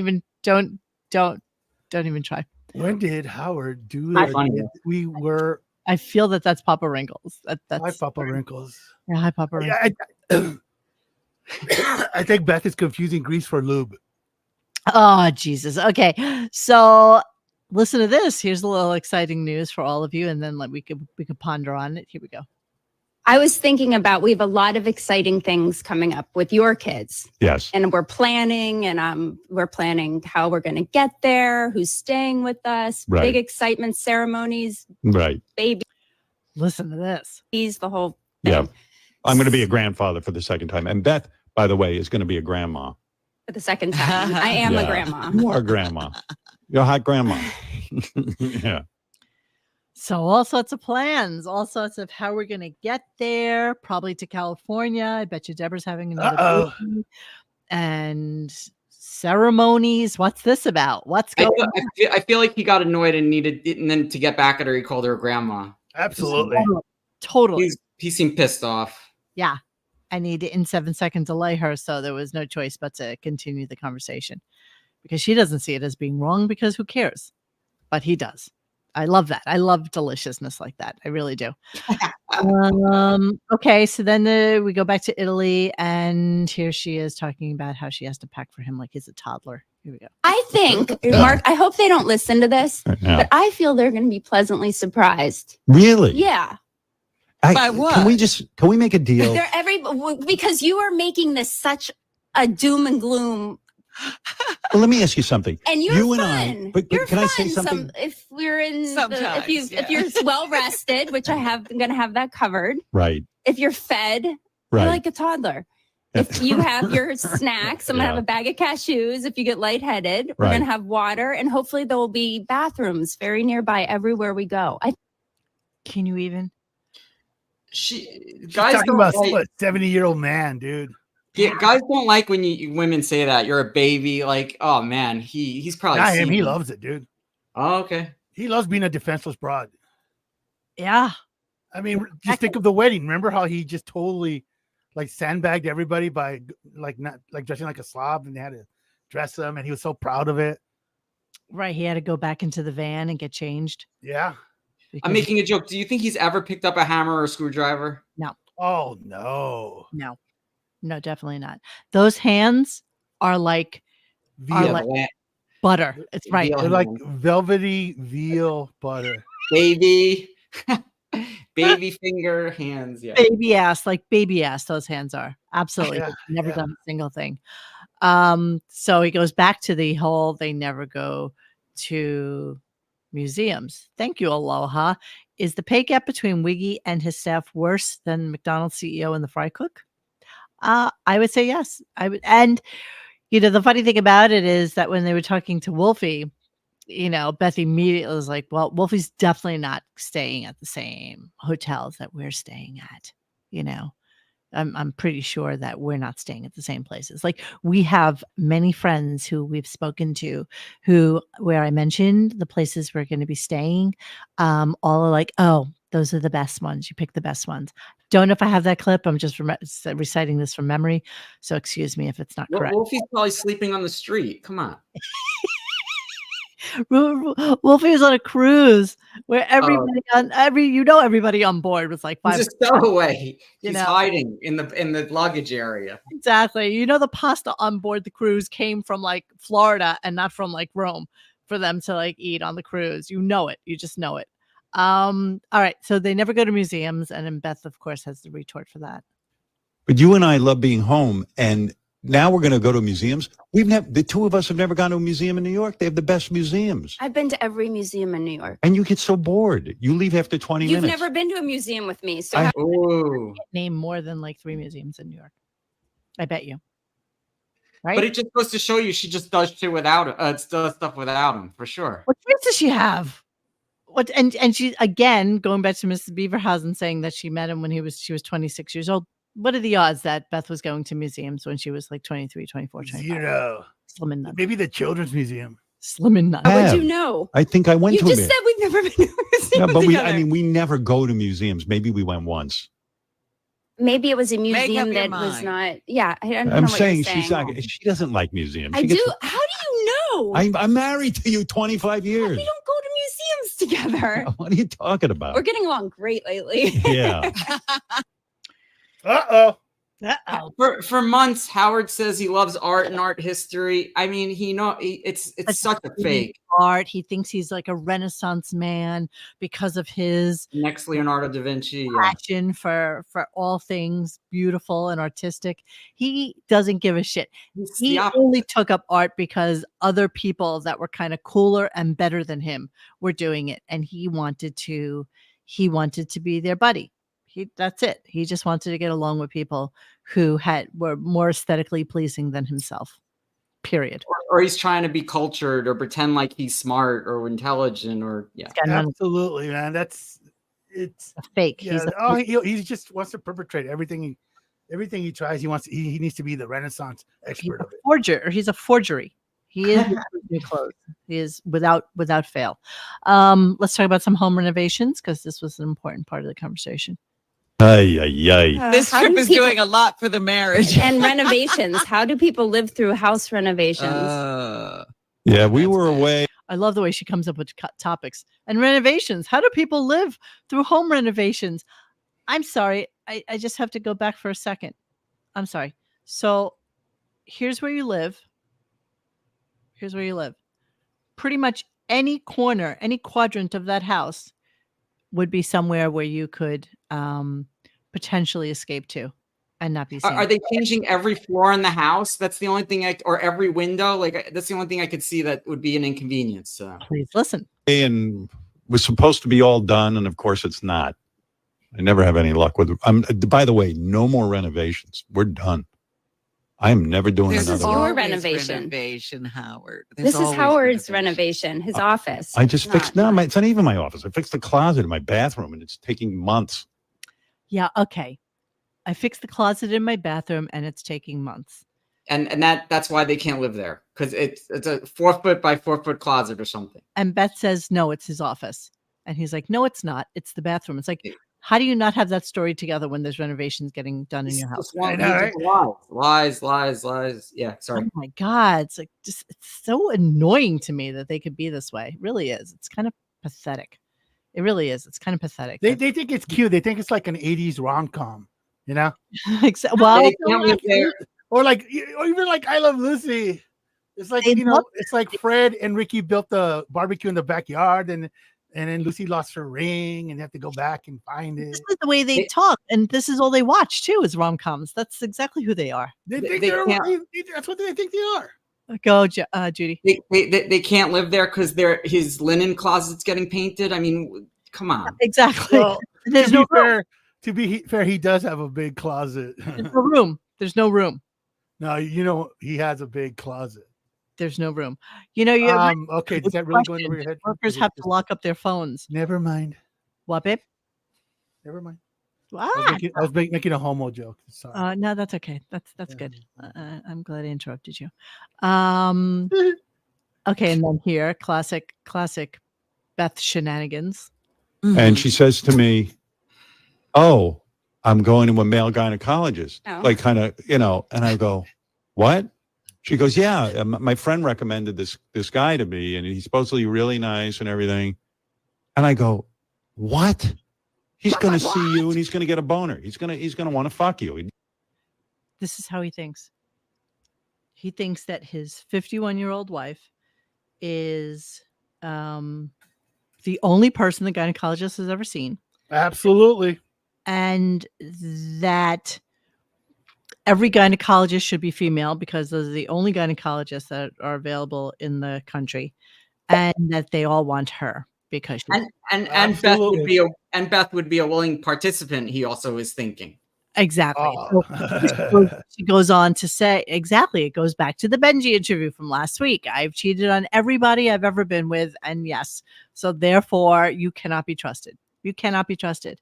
even try. When did Howard do that? I feel that's Papa Wrinkles. That's hi, Papa Wrinkles. Yeah, hi, Papa Wrinkles. I think Beth is confusing grease for lube. Oh, Jesus. Okay. So listen to this. Here's a little exciting news for all of you. And then we could ponder on it. Here we go. I was thinking about, we have a lot of exciting things coming up with your kids. Yes. And we're planning we're planning how we're going to get there, who's staying with us, right. Big excitement ceremonies, right? Baby. Listen to this. He's the whole thing. Yeah. I'm going to be a grandfather for the second time. And Beth, by the way, is going to be a grandma. For the second time. I am a grandma. You are a grandma. You're a hot grandma. Yeah. So all sorts of plans, all sorts of how we're going to get there, probably to California. I bet you Deborah's having another baby. And ceremonies. What's this about? What's going on? I feel like he got annoyed and needed it, and then to get back at her, he called her grandma. Absolutely. Totally. He seemed pissed off. Yeah. I need to, in 7 seconds, delay her. So there was no choice but to continue the conversation because she doesn't see it as being wrong because who cares? But he does. I love that. I love deliciousness like that. I really do. Okay. So then we go back to Italy and here she is talking about how she has to pack for him like he's a toddler. Here we go. I think, Mark, I hope they don't listen to this, but I feel they're going to be pleasantly surprised. Really? Yeah. By what? Can we make a deal? Because you are making this such a doom and gloom Well, let me ask you something. And you're you fun. and I, but you're can fun. I say something? If we're in, Sometimes, if you're well rested, which I'm going to have that covered. Right. If you're fed, Right. you're like a toddler. If you have your snacks, I'm going to have a bag of cashews. If you get lightheaded, we're going to have water, and hopefully there will be bathrooms very nearby everywhere we go. Can you even? She's Guys talking don't about like, a 70-year-old man, dude. yeah, guys don't like when women say that you're a baby. Like, oh man, he's probably Not him. seen He it. loves it, dude. Oh, okay. He loves being a defenseless broad. Yeah. I mean, just think of the wedding. Remember how he just totally like sandbagged everybody by not dressing like a slob, and they had to dress him, and he was so proud of it. Right. He had to go back into the van and get changed. Yeah. I'm making a joke. Do you think he's ever picked up a hammer or a screwdriver? No. Oh no. No, definitely not. Those hands are like butter. It's right. They're like velvety veal butter. Baby finger hands. Yeah. Baby ass. Those hands are absolutely. Yeah, Never done a single thing. So he goes back to the whole, they never go to museums. Thank you, Aloha. Is the pay gap between Wiggy and his staff worse than McDonald's CEO and the fry cook? I would say yes. I would. And, the funny thing about it is that when they were talking to Wolfie, Beth immediately was like, well, Wolfie's definitely not staying at the same hotels that we're staying at. I'm pretty sure that we're not staying at the same places. Like, we have many friends who we've spoken to where I mentioned the places we're going to be staying, all are like, oh, those are the best ones. You pick the best ones. Don't know if I have that clip. I'm just reciting this from memory. So excuse me if it's not correct. Wolfie's probably sleeping on the street. Come on. Wolfie was on a cruise where everybody everybody on board was like 5. He's a stowaway. He's hiding in the luggage area. Exactly. The pasta on board the cruise came from like Florida and not from like Rome for them to like eat on the cruise. You just know it. All right. So they never go to museums, and then Beth, of course, has the retort for that. But you and I love being home, and now we're going to go to museums. The two of us have never gone to a museum in New York. They have the best museums. I've been to every museum in New York. And you get so bored. You leave after 20 minutes. You've never been to a museum with me. So name more than like 3 museums in New York. I bet you. Right? But it just goes to show you she just does shit without does stuff without him, for sure. What choice does she have? What and she, again, going back to Mrs. Beaverhausen, saying that she met him when she was 26 years old. What are the odds that Beth was going to museums when she was like 23, 24, 25? 0. Slim and none. Maybe the Children's Museum. Slim and none. How would you know? I think I went You to just a said we've never been to a museum No, but together. we never go to museums. Maybe we went once. Maybe it was a Make up museum your that was mind. not. Yeah, I don't know I'm what saying you're she's not. She doesn't like museums. I She do. gets- How do you know? I'm married to you 25 years. We don't go to museums together. What are you talking about? We're getting along great lately. Yeah. Uh-oh. For months, Howard says he loves art and art history. I mean, it's such a fake. Art. He thinks he's like a Renaissance man because of his Next Leonardo da Vinci. passion for all things beautiful and artistic. He doesn't give a shit. He only took up art because other people that were kind of cooler and better than him were doing it, and he wanted to be their buddy. That's it. He just wanted to get along with people who were more aesthetically pleasing than himself. Period. Or he's trying to be cultured or pretend like he's smart or intelligent or Absolutely, man. It's a fake. Yeah, he just wants to perpetrate everything he tries. He needs to be the Renaissance expert of it. Forger, or he's a forgery. He is new clothes. He is without fail. Let's talk about some home renovations because this was an important part of the conversation. This trip is doing a lot for the marriage. And renovations. How do people live through house renovations? Yeah, we were away. I love the way she comes up with topics. And renovations. How do people live through home renovations? I'm sorry. I just have to go back for a second. I'm sorry. So here's where you live. Pretty much any corner, any quadrant of that house would be somewhere where you could potentially escape to. and not be seen. Are they changing every floor in the house? That's the only thing or every window? Like, that's the only thing I could see that would be an inconvenience to them. Please listen. And was supposed to be all done, and of course it's not. I never have any luck with it. By the way, no more renovations. We're done. I am never doing There's another your one. always renovation. renovation, Howard. This is always Howard's renovation, his office. I just It's fixed, not- it's not even my office. I fixed the closet in my bathroom, and it's taking months. Yeah, okay. I fixed the closet in my bathroom, and it's taking months. And that's why they can't live there, because it's a 4 foot by 4 foot closet or something. And Beth says, no, it's his office. And he's like, no, it's not. It's the bathroom. It's like, how do you not have that story together when there's renovations getting done in your house? Lies. Yeah, sorry. Oh my God. It's like, just, it's so annoying to me that they could be this way. It really is. It's kind of pathetic. It really is. It's kind of pathetic. They think it's cute. They think it's like an 80s rom-com, you know? Well, They can't live there. Or even like I Love Lucy. It's like, it's like Fred and Ricky built the barbecue in the backyard, and then Lucy lost her ring and they have to go back and find it. This is the way they talk, and this is all they watch too, is rom-coms. That's exactly who they are. They think that's what they think they are. Go, Judy. They can't live there because his linen closet's getting painted. I mean, come on. Exactly. Well, There's no room. To be fair, he does have a big closet. There's no room. There's no room. No, he has a big closet. There's no room. Okay, is that really going over your head? Workers have to lock up their phones. Never mind. What, babe? Never mind. What? I was making a homo joke. Sorry. No, that's okay. That's good. I'm glad I interrupted you. Okay, and then here, classic Beth shenanigans. And she says to me, "Oh, I'm going to a male gynecologist." Oh. Like, kind of, and I go, "What?" She goes, "Yeah, my friend recommended this guy to me, and he's supposedly really nice and everything." And I go, "What? He's going to see you, and he's going to get a boner. He's going to want to fuck you." This is how he thinks. He thinks that his 51-year-old wife is the only person the gynecologist has ever seen. Absolutely. And that every gynecologist should be female because those are the only gynecologists that are available in the country, and that they all want her because and Beth would be a willing participant. He also is thinking. Exactly. Oh. So she goes on to say, exactly. It goes back to the Benji interview from last week. I've cheated on everybody I've ever been with. And yes, so therefore you cannot be trusted. You cannot be trusted.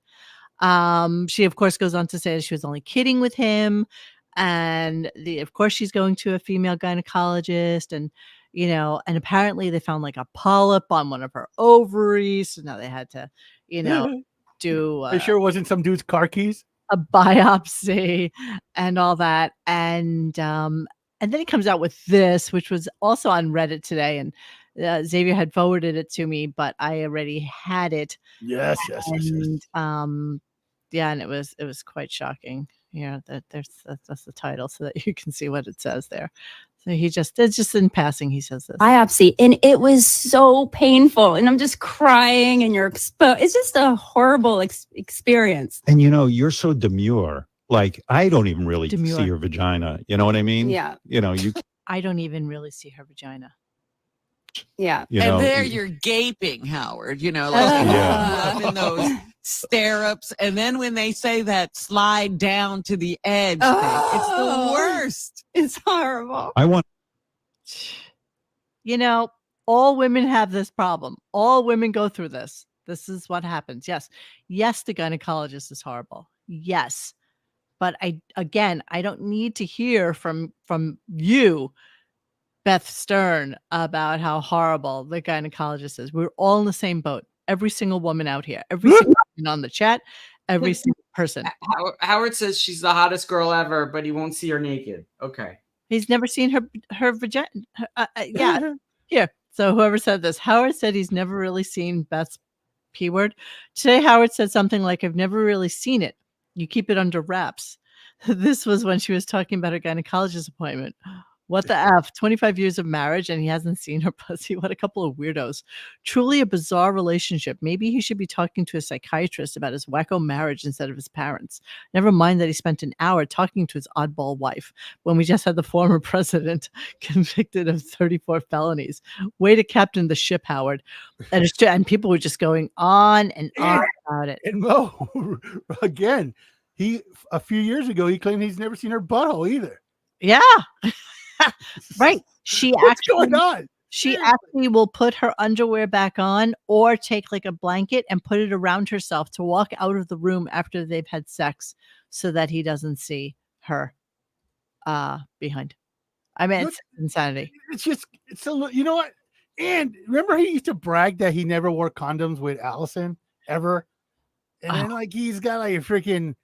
She, of course, goes on to say she was only kidding with him. And of course, she's going to a female gynecologist, and and apparently they found like a polyp on one of her ovaries. So now they had to, do. Are you sure it wasn't some dude's car keys? A biopsy and all that. And then he comes out with this, which was also on Reddit today. And Xavier had forwarded it to me, but I already had it. Yes. Yeah, and it was quite shocking. That's the title, so that you can see what it says there. So it's just in passing, he says this. Biopsy, and it was so painful, and I'm just crying, and you're exposed. It's just a horrible experience. And you're so demure. Like, I don't even really Demure. see your vagina. You know what I mean? Yeah. I don't even really see her vagina. Yeah. And there you're gaping, Howard, in those stirrups. And then when they say that slide down to the edge thing, it's the worst. It's horrible. I want. All women have this problem. All women go through this. This is what happens. Yes, the gynecologist is horrible. Yes. But I don't need to hear from you, Beth Stern, about how horrible the gynecologist is. We're all in the same boat. Every single woman out here, every single woman on the chat, every single person. Howard says she's the hottest girl ever, but he won't see her naked. Okay. He's never seen her vagina. Yeah. Here. So whoever said this, Howard said he's never really seen Beth's P word. Today, Howard said something like, "I've never really seen it. You keep it under wraps." This was when she was talking about her gynecologist appointment. What the F? 25 years of marriage and he hasn't seen her pussy. What a couple of weirdos. Truly a bizarre relationship. Maybe he should be talking to a psychiatrist about his wacko marriage instead of his parents. Never mind that he spent an hour talking to his oddball wife when we just had the former president convicted of 34 felonies. Way to captain the ship, Howard. And people were just going on and on about it. And Mo, again, a few years ago, he claimed he's never seen her butthole either. Yeah. Right. What's going on? She actually will put her underwear back on or take like a blanket and put it around herself to walk out of the room after they've had sex so that he doesn't see her behind. I mean, it's insanity. It's a you know what? And remember he used to brag that he never wore condoms with Allison ever. And then like he's got like a freaking,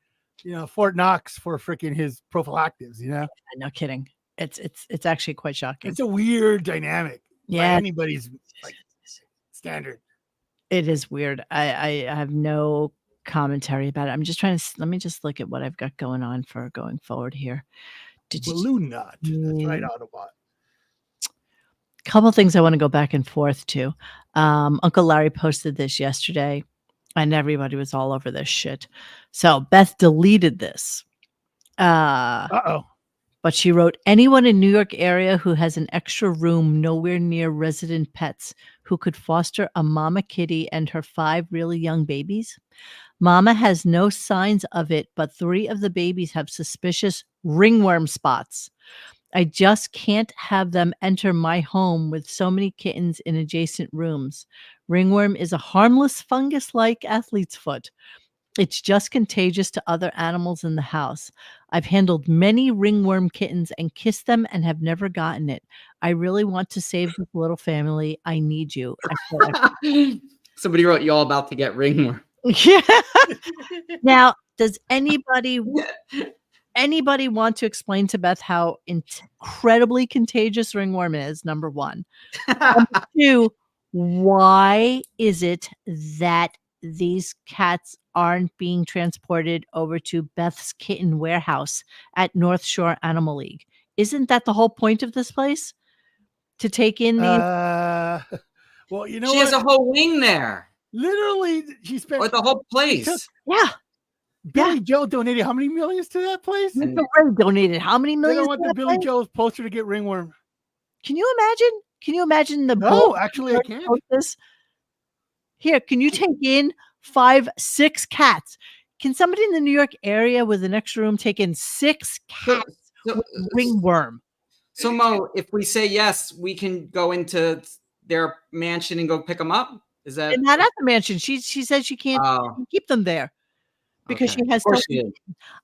Fort Knox for freaking his prophylactics, No kidding. It's actually quite shocking. It's a weird dynamic. Yeah. Anybody's like standard. It is weird. I have no commentary about it. I'm just trying to let me just look at what I've got going on for going forward here. Balloon nut. That's right, Autobot. Couple of things I want to go back and forth to. Uncle Larry posted this yesterday and everybody was all over this shit. So Beth deleted this. But she wrote, anyone in New York area who has an extra room nowhere near resident pets who could foster a mama kitty and her 5 really young babies. Mama has no signs of it, but 3 of the babies have suspicious ringworm spots. I just can't have them enter my home with so many kittens in adjacent rooms. Ringworm is a harmless fungus-like athlete's foot. It's just contagious to other animals in the house. I've handled many ringworm kittens and kissed them and have never gotten it. I really want to save this little family. I need you. Somebody wrote, y'all about to get ringworm. Yeah. Now, does anybody want to explain to Beth how incredibly contagious ringworm is? Number 1. Number 2, why is it that these cats aren't being transported over to Beth's kitten warehouse at North Shore Animal League? Isn't that the whole point of this place? To take in these? Well, she has a whole wing there. Literally, she spent or the whole place. Billy Joe donated how many millions to that place? Mr. Ray donated how many millions? They don't want the Billy Joe's poster to get ringworm. Can you imagine? Can you imagine the? No, actually, I can't. Here, can you take in 5, 6 cats? Can somebody in the New York area with an extra room take in 6 cats with ringworm? So Mo, if we say yes, we can go into their mansion and go pick them up. Is that not at the mansion? She said she can't keep them there because she has.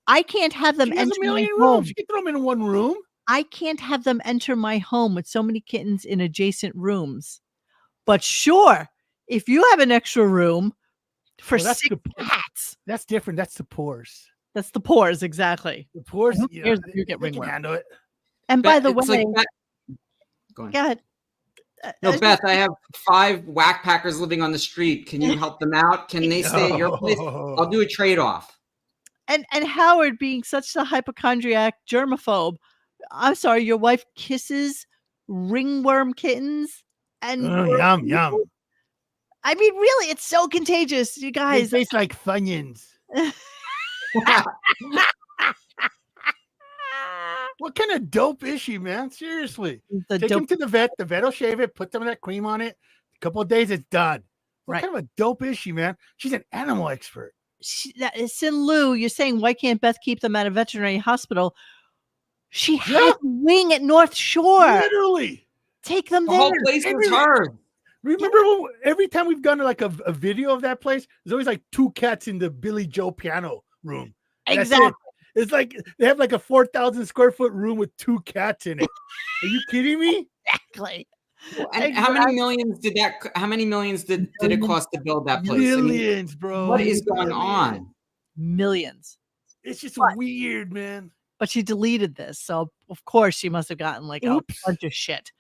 I can't have them enter my home. She can throw them in one room. I can't have them enter my home with so many kittens in adjacent rooms. But sure, if you have an extra room for 6 cats, that's different. That's the pores. That's the pores, exactly. The pores. You get ringworm. Handle it. And by the way, go ahead. No, Beth, I have 5 whack packers living on the street. Can you help them out? Can they stay at your place? I'll do a trade-off. And Howard, being such a hypochondriac germaphobe, I'm sorry, your wife kisses ringworm kittens and yum. I mean, really, it's so contagious, you guys. They taste like Funyuns. What kind of dope is she, man? Seriously. Take him to the vet. The vet will shave it, put some of that cream on it. A couple of days, it's done. What kind of a dope is she, man? She's an animal expert. Sin Lu, you're saying, why can't Beth keep them at a veterinary hospital? She has a wing at North Shore. Literally. Take them the there. The whole place was hers. Remember every time we've gone to like a video of that place, there's always like 2 cats in the Billy Joe piano room. Exactly. It's like they have like a 4,000 square foot room with 2 cats in it. Are you kidding me? Exactly. And how many millions did it cost to build that place? Millions, bro. What is going on? Millions. It's just weird, man. But she deleted this, so of course she must have gotten like a bunch of shit.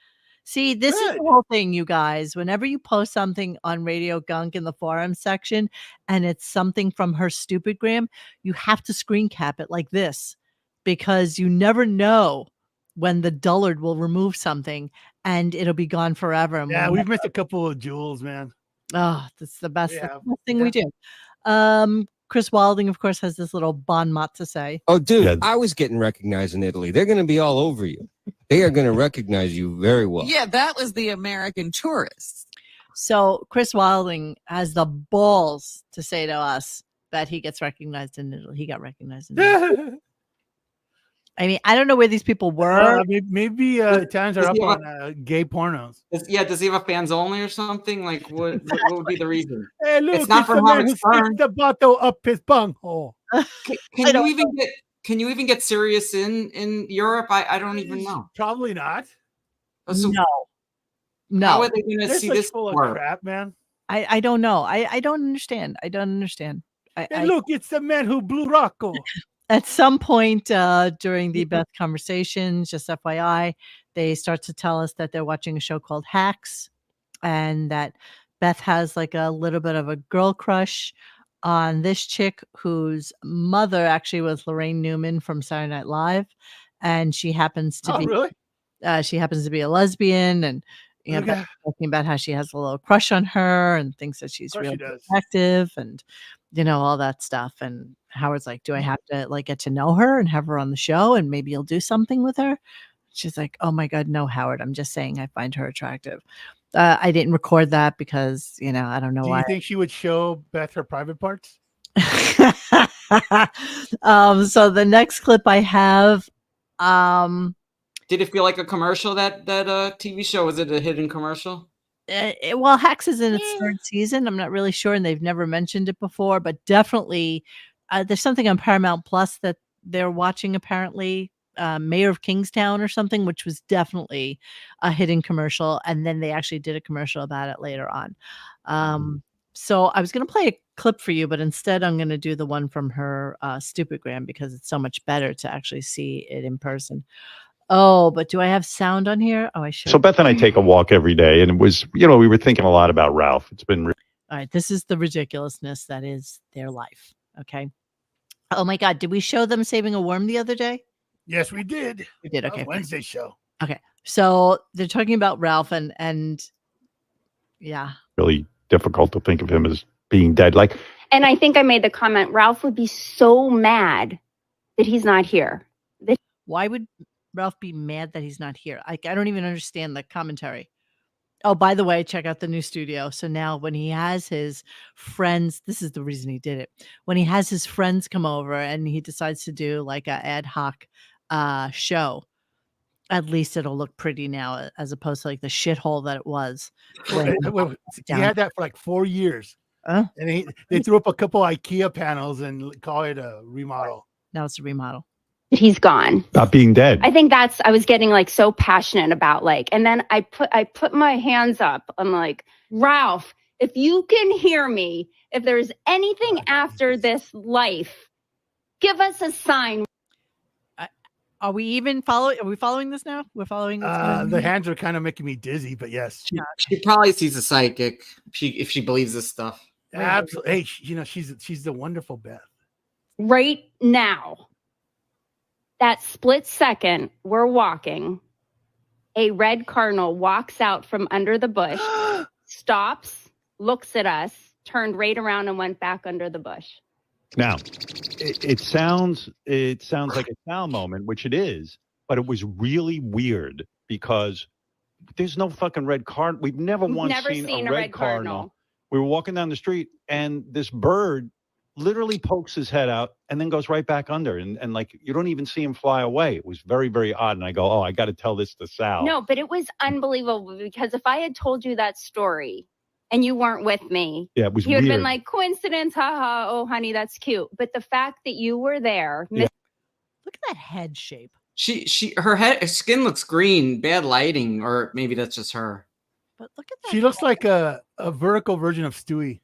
See, this is the whole thing, you guys. Whenever you post something on RadioGunk in the forum section and it's something from her stupidgram, you have to screen cap it like this because you never know when the dullard will remove something and it'll be gone forever. And Yeah, we've missed a couple of jewels, man. oh, that's the best, Yeah. thing we do. Chris Wilding, of course, has this little bon mot to say. Oh, dude, Yeah. I was getting recognized in Italy. They're going to be all over you. They are going to recognize you very well. Yeah, that was the American tourists. So Chris Wilding has the balls to say to us that he gets recognized in Italy. He got recognized in Italy. I mean, I don't know where these people were. Maybe times are up on gay pornos. Does he have a fans only or something? Like, what would be the reason? Hey, look, It's not from the man Howard who Stern. sticks the bottle up his bunghole. Can you even get serious in Europe? I don't even know. Probably not. So No. How are they going to They're see such this full of work? crap, man. I don't know. I don't understand. I don't understand. Hey, look, it's the man who blew Rocco. At some point during the Beth conversations, just FYI, they start to tell us that they're watching a show called Hacks and that Beth has like a little bit of a girl crush on this chick whose mother actually was Lorraine Newman from Saturday Night Live. And she happens to she happens to be a lesbian, and Beth talking about how she has a little crush on her and thinks that she's really attractive and all that stuff. And Howard's like, do I have to like get to know her and have her on the show and maybe you'll do something with her? She's like, oh my God, no, Howard. I'm just saying I find her attractive. I didn't record that because, I don't know why. Do you think she would show Beth her private parts? So the next clip I have. Did it feel like a commercial, that TV show? Was it a hidden commercial? Well, Hacks is in its third season. I'm not really sure, and they've never mentioned it before, but definitely there's something on Paramount Plus that they're watching, apparently, Mayor of Kingstown or something, which was definitely a hidden commercial, and then they actually did a commercial about it later on. So I was going to play a clip for you, but instead I'm going to do the one from her Stupidgram because it's so much better to actually see it in person. Oh, but do I have sound on here? Oh, I should. So Beth and I take a walk every day, and it was, we were thinking a lot about Ralph. It's been. All right, this is the ridiculousness that is their life. Okay. Oh my God, did we show them saving a worm the other day? Yes, we did. We did. Okay. Wednesday show. Okay, so they're talking about Ralph and yeah, really difficult to think of him as being dead. And I think I made the comment, Ralph would be so mad that he's not here. Why would Ralph be mad that he's not here? I don't even understand the commentary. Oh, by the way, check out the new studio. So now when he has his friends, this is the reason he did it. When he has his friends come over and he decides to do like a ad hoc show, at least it'll look pretty now as opposed to like the shithole that it was. He had that for like 4 years. And they threw up a couple IKEA panels and call it a remodel. Now it's a remodel. He's gone. Not being dead. I think I was getting like so passionate about and then I put my hands up. I'm like, Ralph, if you can hear me, if there's anything after this life, give us a sign. Are we even following? Are we following this now? We're following. The hands are kind of making me dizzy, but yes. She probably sees a psychic if she believes this stuff. Absolutely. Hey, she's the wonderful Beth. Right now, that split second, we're walking. A red cardinal walks out from under the bush, stops, looks at us, turned right around and went back under the bush. Now, it sounds like a sound moment, which it is, but it was really weird because there's no fucking red cardinal. We've never seen a red cardinal. We were walking down the street and this bird literally pokes his head out and then goes right back under. And like, you don't even see him fly away. It was very, very odd. And I go, oh, I got to tell this to Sal. No, but it was unbelievable because if I had told you that story and you weren't with me, it was you would weird. have been like, coincidence, haha, oh, honey, that's cute. But the fact that you were there. Look at that head shape. Her skin looks green, bad lighting, or maybe that's just her. But look at that. She looks like a vertical version of Stewie.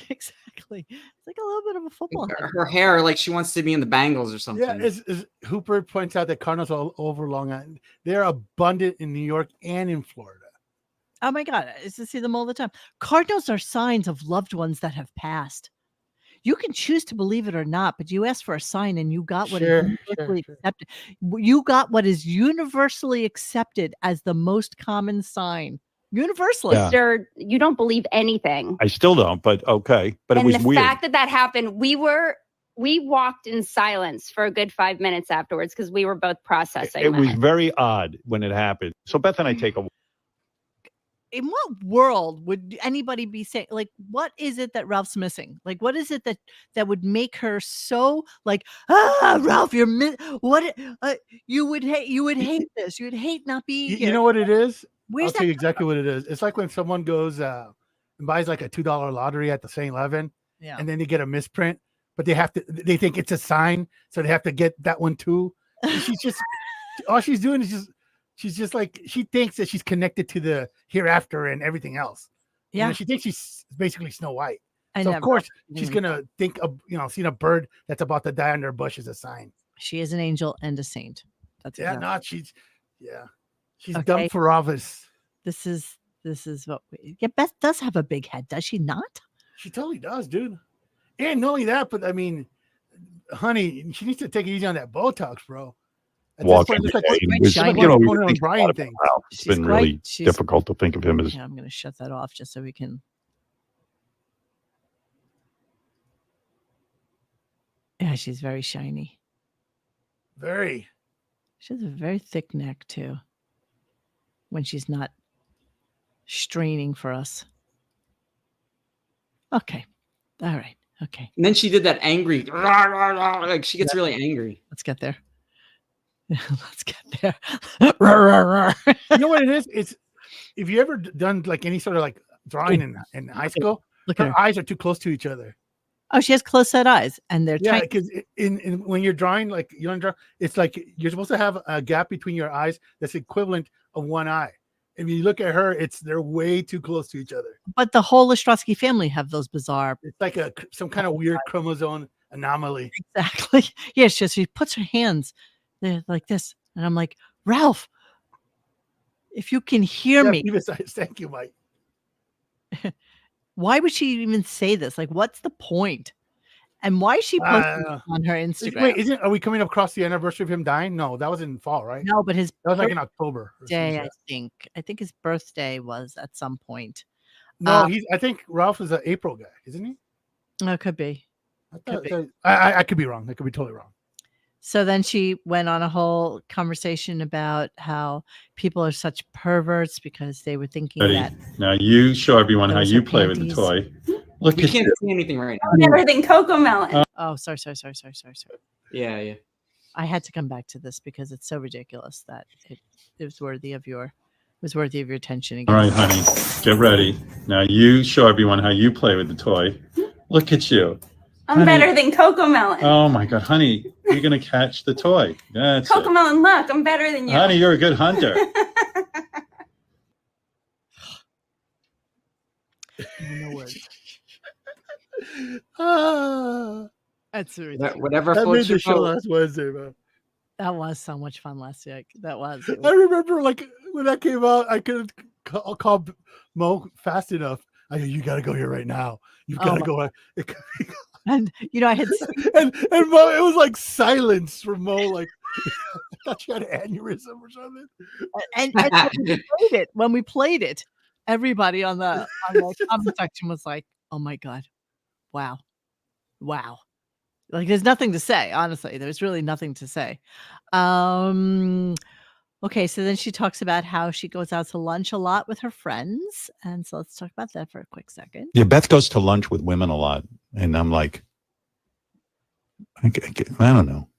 Exactly. It's like a little bit of a football head. Her hair, like she wants to be in the Bengals or something. Yeah, as Hooper points out that cardinals all over Long Island. They're abundant in New York and in Florida. Oh my God, I used to see them all the time. Cardinals are signs of loved ones that have passed. You can choose to believe it or not, but you asked for a sign and you got what is Sure, universally sure. accepted. You got what is universally accepted as the most common sign. Universally. Yeah. Sister, you don't believe anything. I still don't, but okay. But it And was the weird. fact that happened, we walked in silence for a good 5 minutes afterwards because we were both processing. It was that. very odd when it happened. So Beth and I take a In what world would anybody be saying, like, what is it that Ralph's missing? Like, what is it that would make her so like, Ralph, what you would hate this. You would hate not being here. You know what it is? Where's I'll tell you that exactly what it is. It's like when someone goes and buys like a $2 lottery at the 7-Eleven, Yeah. and then they get a misprint, but they think it's a sign, so they have to get that one too. And she's just all she's doing is she's just like, she thinks that she's connected to the hereafter and everything else. You know, Yeah. she thinks she's basically Snow White. I So never of course believed she's that. gonna think of, seeing a bird that's about to die under a bush as a sign. She is an angel and a saint. That's Yeah, exactly. not she's she's Okay. dumb for office. This is what Beth does have a big head, does she not? She totally does, dude. And not only that, but I mean, honey, she needs to take it easy on that Botox, bro. At this walk point, every it's like, day. what- It was, like like you know, one we Conan were thinking a lot O'Brien about thing. Ralph. It's She's been quite- really she's- difficult to think of him as Yeah, I'm gonna shut that off just so we can. Yeah, she's very shiny. Very. She has a very thick neck too. When she's not straining for us. Okay. All right. Okay. And then she did that angry, like she gets really angry. Let's get there. Let's get there. Rawr, rawr, rawr. You know what it is? It's if you ever done like any sort of like drawing in high school, Look at her her. eyes are too close to each other. Oh, she has close set eyes, and they're Yeah, tiny. because in when you're drawing, like you don't draw, it's like you're supposed to have a gap between your eyes that's equivalent of one eye. And when you look at her, they're way too close to each other. But the whole Ostrowski family have those bizarre. It's like some kind of weird chromosome anomaly. Exactly. Yeah, she puts her hands there like this, and I'm like, Ralph, if you can hear Yeah, me, besides, thank you, Mike. why would she even say this? Like, what's the point? And why is she posting this on her Instagram? Wait, are we coming across the anniversary of him dying? No, that was in fall, right? No, but his That was like in October. or birthday, something. I think his birthday was at some point. No, I think Ralph is an April guy, isn't he? No, could be. I could be wrong. I could be totally wrong. So then she went on a whole conversation about how people are such perverts because they were thinking Ready. that Now you show everyone how Those you are play with the panties. toy. Look We at can't you. see anything right now. Everything Coco Melon. oh, sorry. Yeah. I had to come back to this because it's so ridiculous that it was worthy of your attention again. All right, honey, get ready. Now you show everyone how you play with the toy. Look at you. I'm better than Coco Melon. Oh my God, honey, you're gonna catch the toy. That's Coco it. Melon, look, I'm better than you. Honey, you're a good hunter. No words. That's Whatever I made floats your the show boat. last Wednesday, man. That was so much fun last week. That was. I remember like when that came out, I couldn't call Mo fast enough. I go, you got to go here right now. You've got to go. And I had and Mo, it was like silence for Mo. Like I thought she had an aneurysm or something. and when we played it, everybody on the comment section was like, "Oh my God, wow." Like there's nothing to say. Honestly, there's really nothing to say. Okay, so then she talks about how she goes out to lunch a lot with her friends, and so let's talk about that for a quick second. Yeah, Beth goes to lunch with women a lot, and I'm like, I don't know.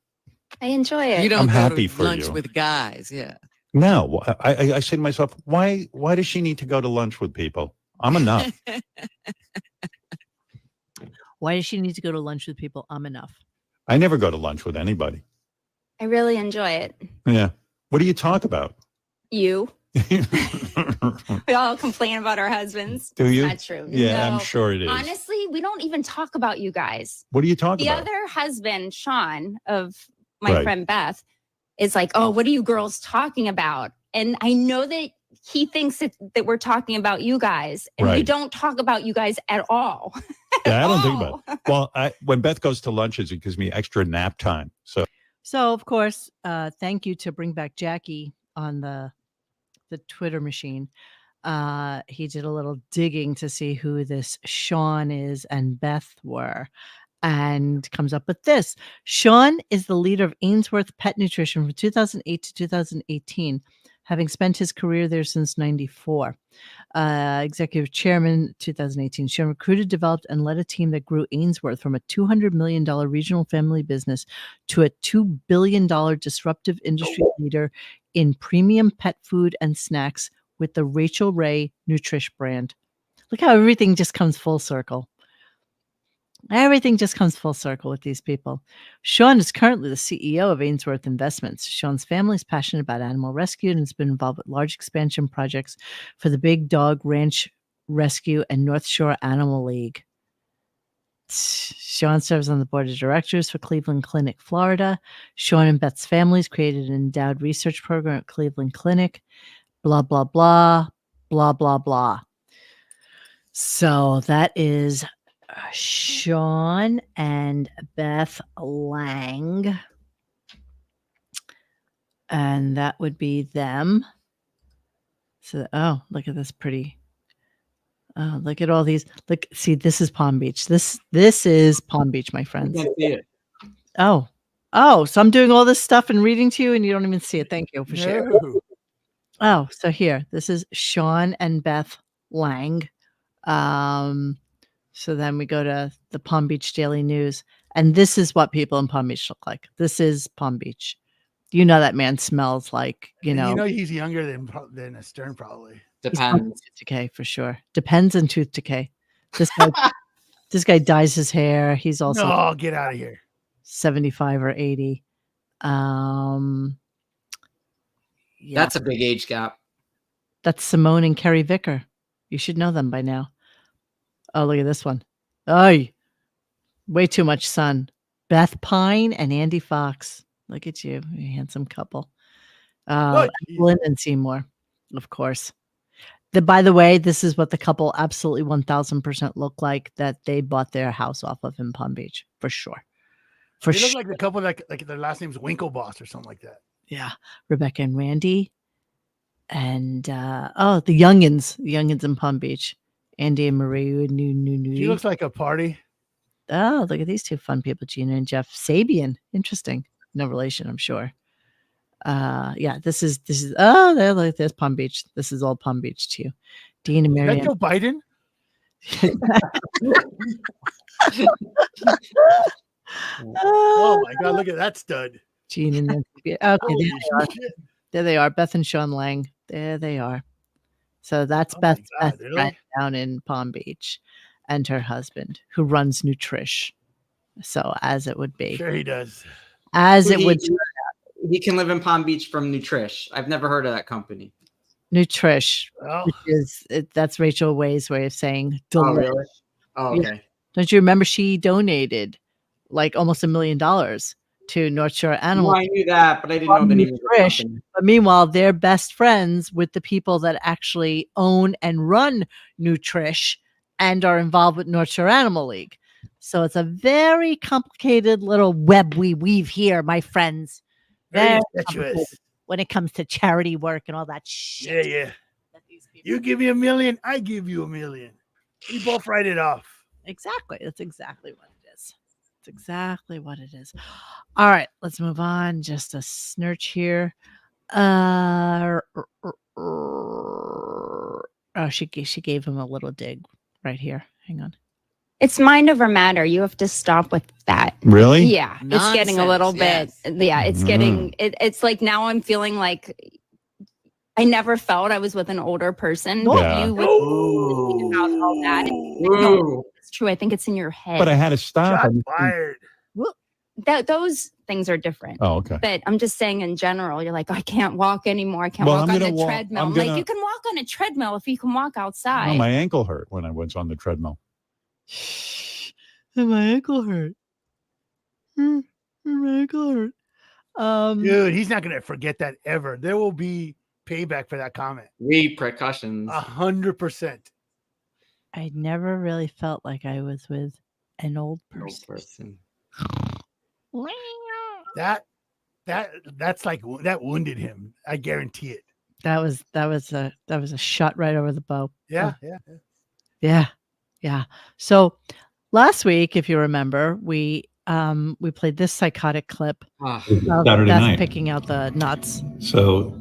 I enjoy it. You don't I'm go happy to for lunch you. with guys, yeah. No, I say to myself, why does she need to go to lunch with people? I'm enough. Why does she need to go to lunch with people? I'm enough. I never go to lunch with anybody. I really enjoy it. Yeah. What do you talk about? You. We all complain about our husbands. Do you? Not true. Yeah, No. I'm sure it is. Honestly, we don't even talk about you guys. What do you talk The about? other husband, Sean, of my Right. friend Beth, is like, oh, what are you girls talking about? And I know that he thinks that we're talking about you guys, and we Right. don't talk about you guys at all. Yeah, I don't think about it. Well, when Beth goes to lunches, it gives me extra nap time. So, of course, thank you to Bring Back Jackie on the Twitter machine. He did a little digging to see who this Sean is and Beth were, and comes up with this. Sean is the leader of Ainsworth Pet Nutrition from 2008 to 2018, having spent his career there since 94. Executive chairman 2018. Sean recruited, developed, and led a team that grew Ainsworth from a $200 million regional family business to a $2 billion disruptive industry leader in premium pet food and snacks with the Rachel Ray Nutrish brand. Look how everything just comes full circle. Everything just comes full circle with these people. Sean is currently the CEO of Ainsworth Investments. Sean's family is passionate about animal rescue and has been involved with large expansion projects for the Big Dog Ranch Rescue and North Shore Animal League. Sean serves on the board of directors for Cleveland Clinic, Florida. Sean and Beth's families created an endowed research program at Cleveland Clinic. Blah, blah, blah, blah, blah, blah. So that is Sean and Beth Lang. And that would be them. So, oh, look at this pretty. Oh, look at all these. Look, see, this is Palm Beach. This is Palm Beach, my friends. I can't see it. Oh, so I'm doing all this stuff and reading to you and you don't even see it. Thank you for sharing. Oh, so here, this is Sean and Beth Lang. So then we go to the Palm Beach Daily News, and this is what people in Palm Beach look like. This is Palm Beach. You know that man smells like, he's younger than a Stern, probably. Depends. Tooth decay for sure. Depends on tooth decay. This guy dyes his hair. He's also get out of here. 75 or 80. Yeah. That's a big age gap. That's Simone and Kerry Vicker. You should know them by now. Oh, look at this one. Oh, way too much sun. Beth Pine and Andy Fox. Look at you, you handsome couple. Lynn and Seymour, of course. By the way, this is what the couple absolutely 1000% look like that they bought their house off of in Palm Beach, for sure. They look like the couple like their last name's Winklevoss or something like that. Yeah, Rebecca and Randy, and the youngins in Palm Beach, Andy and Marie. She looks like a party. Oh, look at these two fun people, Gina and Jeff Sabian. Interesting, no relation, I'm sure. Yeah, this is. Oh, they're like this Palm Beach. This is all Palm Beach to you. Dean and Marianne. Is that Joe Biden? Oh my God! Look at that stud. Gene and Nancy. Okay, there they are. Beth and Sean Lang. There they are. So that's Beth's best friend down in Palm Beach, and her husband, who runs Nutrish. So as it would be. Sure, he does. He can live in Palm Beach from Nutrish. I've never heard of that company. Nutrish, that's Rachel Way's way of saying delish. Oh, really? Oh, okay. Yeah. Don't you remember she donated like almost $1 million to North Shore Animal? I knew that, but I didn't know the name of the company. But meanwhile, they're best friends with the people that actually own and run Nutrish and are involved with North Shore Animal League. So it's a very complicated little web we weave here, my friends. Very when it comes to charity work and all that shit. Yeah. You give me $1 million, I give you $1 million. We both write it off. Exactly. That's exactly what it is. It's exactly what it is. All right, let's move on. Just a snurch here. She gave him a little dig right here. Hang on. It's mind over matter. You have to stop with that. Really? Yeah. Nonsense, it's getting a little bit. Yeah. It's getting, it's like now I'm feeling like I never felt I was with an older person. Yeah. You would think about all that. No, it's true. I think it's in your head. But I had to stop. Shot fired. Those things are different. Oh, okay. But I'm just saying in general, you're like, I can't walk anymore. I can't walk on a treadmill. I'm like, you can walk on a treadmill if you can walk outside. Oh, my ankle hurt when I was on the treadmill. And my ankle hurt. My ankle hurt. Dude, he's not gonna forget that ever. There will be payback for that comment. Repercussions. 100%. I never really felt like I was with an old person. That's like that wounded him. I guarantee it. That was a shot right over the bow. Yeah, Yeah. So last week, if you remember, we played this psychotic clip of Saturday Beth night. picking out the nuts. So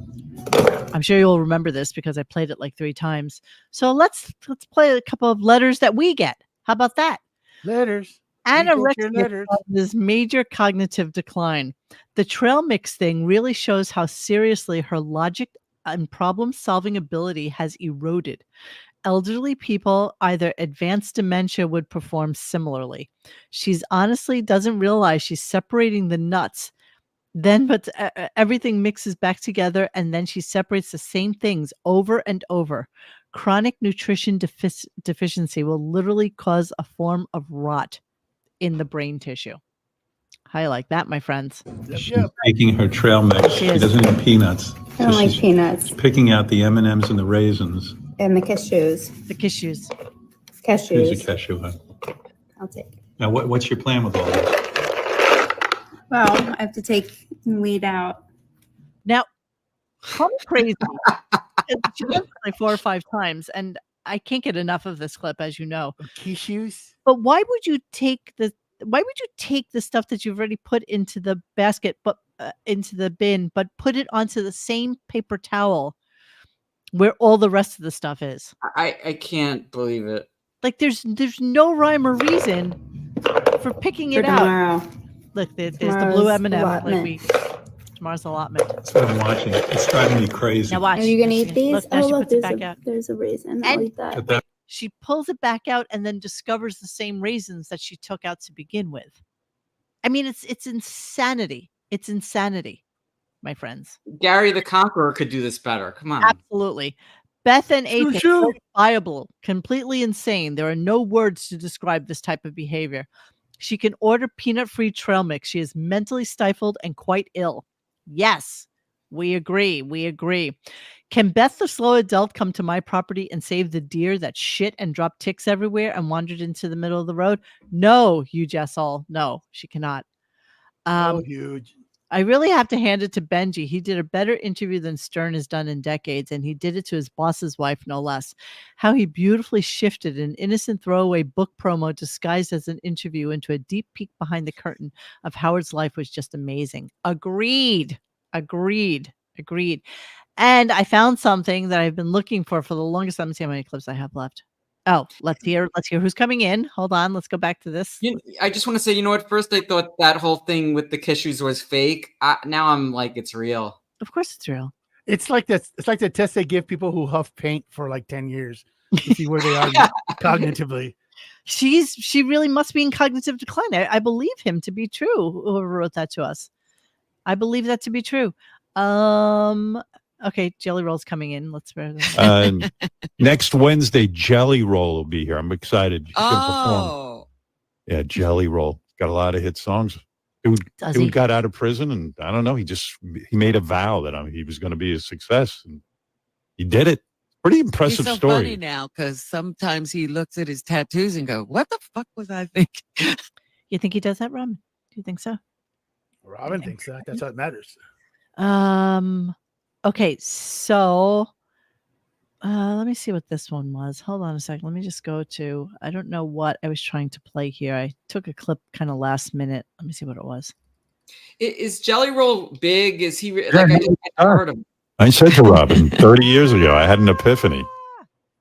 I'm sure you'll remember this because I played it like 3 times. So let's play a couple of letters that we get. How about that? Letters. Anorexia causes major cognitive decline. The trail mix thing really shows how seriously her logic and problem-solving ability has eroded. Elderly people, either advanced dementia, would perform similarly. She's honestly doesn't realize she's separating the nuts. But everything mixes back together, and then she separates the same things over and over. Chronic nutrition deficiency will literally cause a form of rot in the brain tissue. How you like that, my friends? she's taking her trail mix. She doesn't eat peanuts. I don't like peanuts. Picking out the M&Ms and the raisins. And the cashews. The cashews. Here's a cashew, huh? I'll take it. Now, what's your plan with all this? Well, I have to take and weed out. Now, I'm crazy. She does it like 4 or 5 times, and I can't get enough of this clip, as you know. Cashews. But why would you take the stuff that you've already put into the basket, but into the bin, but put it onto the same paper towel where all the rest of the stuff is? I can't believe it. Like there's no rhyme or reason for picking it out. Look, there's the blue M&M. Tomorrow's allotment. That's what I'm watching. It's driving me crazy. Now watch. Are you gonna eat these? Look, now she puts it back out. There's a raisin. I'll eat that. She pulls it back out and then discovers the same raisins that she took out to begin with. I mean, it's insanity. It's insanity, my friends. Gary the Conqueror could do this better. Come on. Absolutely. Beth and Ape are verifiable, completely insane. There are no words to describe this type of behavior. She can order peanut-free trail mix. She is mentally stifled and quite ill. Yes, we agree. We agree. Can Beth the slow adult come to my property and save the deer that shit and dropped ticks everywhere and wandered into the middle of the road? No, you Jessel. No, she cannot. Huge. I really have to hand it to Benji. He did a better interview than Stern has done in decades, and he did it to his boss's wife, no less. How he beautifully shifted an innocent throwaway book promo disguised as an interview into a deep peek behind the curtain of Howard's life was just amazing. Agreed. And I found something that I've been looking for the longest time. Let me see how many clips I have left. Oh, let's hear who's coming in. Hold on, let's go back to this. I just want to say, at first I thought that whole thing with the cashews was fake. Now I'm like, it's real. Of course it's real. It's like this. It's like the test they give people who huff paint for like 10 years to see where they are cognitively. She really must be in cognitive decline. I believe him to be true. Whoever wrote that to us, I believe that to be true. Okay, Jelly Roll's coming in. Let's next Wednesday, Jelly Roll will be here. I'm excited. She's gonna perform. Yeah, Jelly Roll. Got a lot of hit songs. Dude got out of prison, and I don't know. He made a vow that he was going to be a success, and he did it. Pretty impressive He's so story. Funny now because sometimes he looks at his tattoos and go, "What the fuck was I thinking?" You think he does that, Robin? Do you think so? Robin thinks that. That's what matters. Okay, so let me see what this one was. Hold on a second. Let me just go to, I don't know what I was trying to play here. I took a clip kind of last minute. Let me see what it was. Is Jelly Roll big? Is he like I just heard him? I said to Robin 30 years ago, I had an epiphany.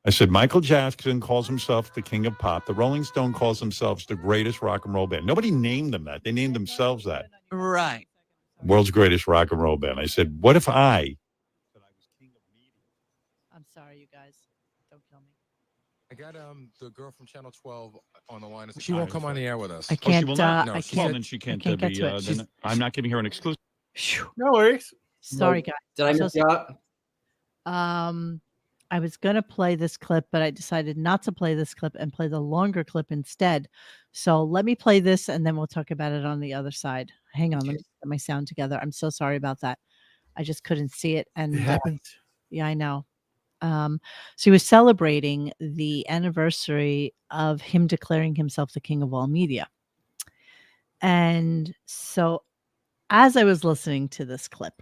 I said, Michael Jackson calls himself the king of pop. The Rolling Stone calls themselves the greatest rock and roll band. Nobody named them that. They named themselves that. Right. World's greatest rock and roll band. I said, what if I'm sorry, you guys. Don't kill me. I got the girl from Channel 12 on the line. She won't come on the air with us. I can't. No, I can't. Then she can't. Get to it. Then I'm not giving her an exclusive. No worries. Sorry, guys. Did I miss you up? I was gonna play this clip, but I decided not to play this clip and play the longer clip instead. So let me play this, and then we'll talk about it on the other side. Hang on, let me get my sound together. I'm so sorry about that. I just couldn't see it, and it happens. Yeah, I know. So he was celebrating the anniversary of him declaring himself the king of all media. And so as I was listening to this clip,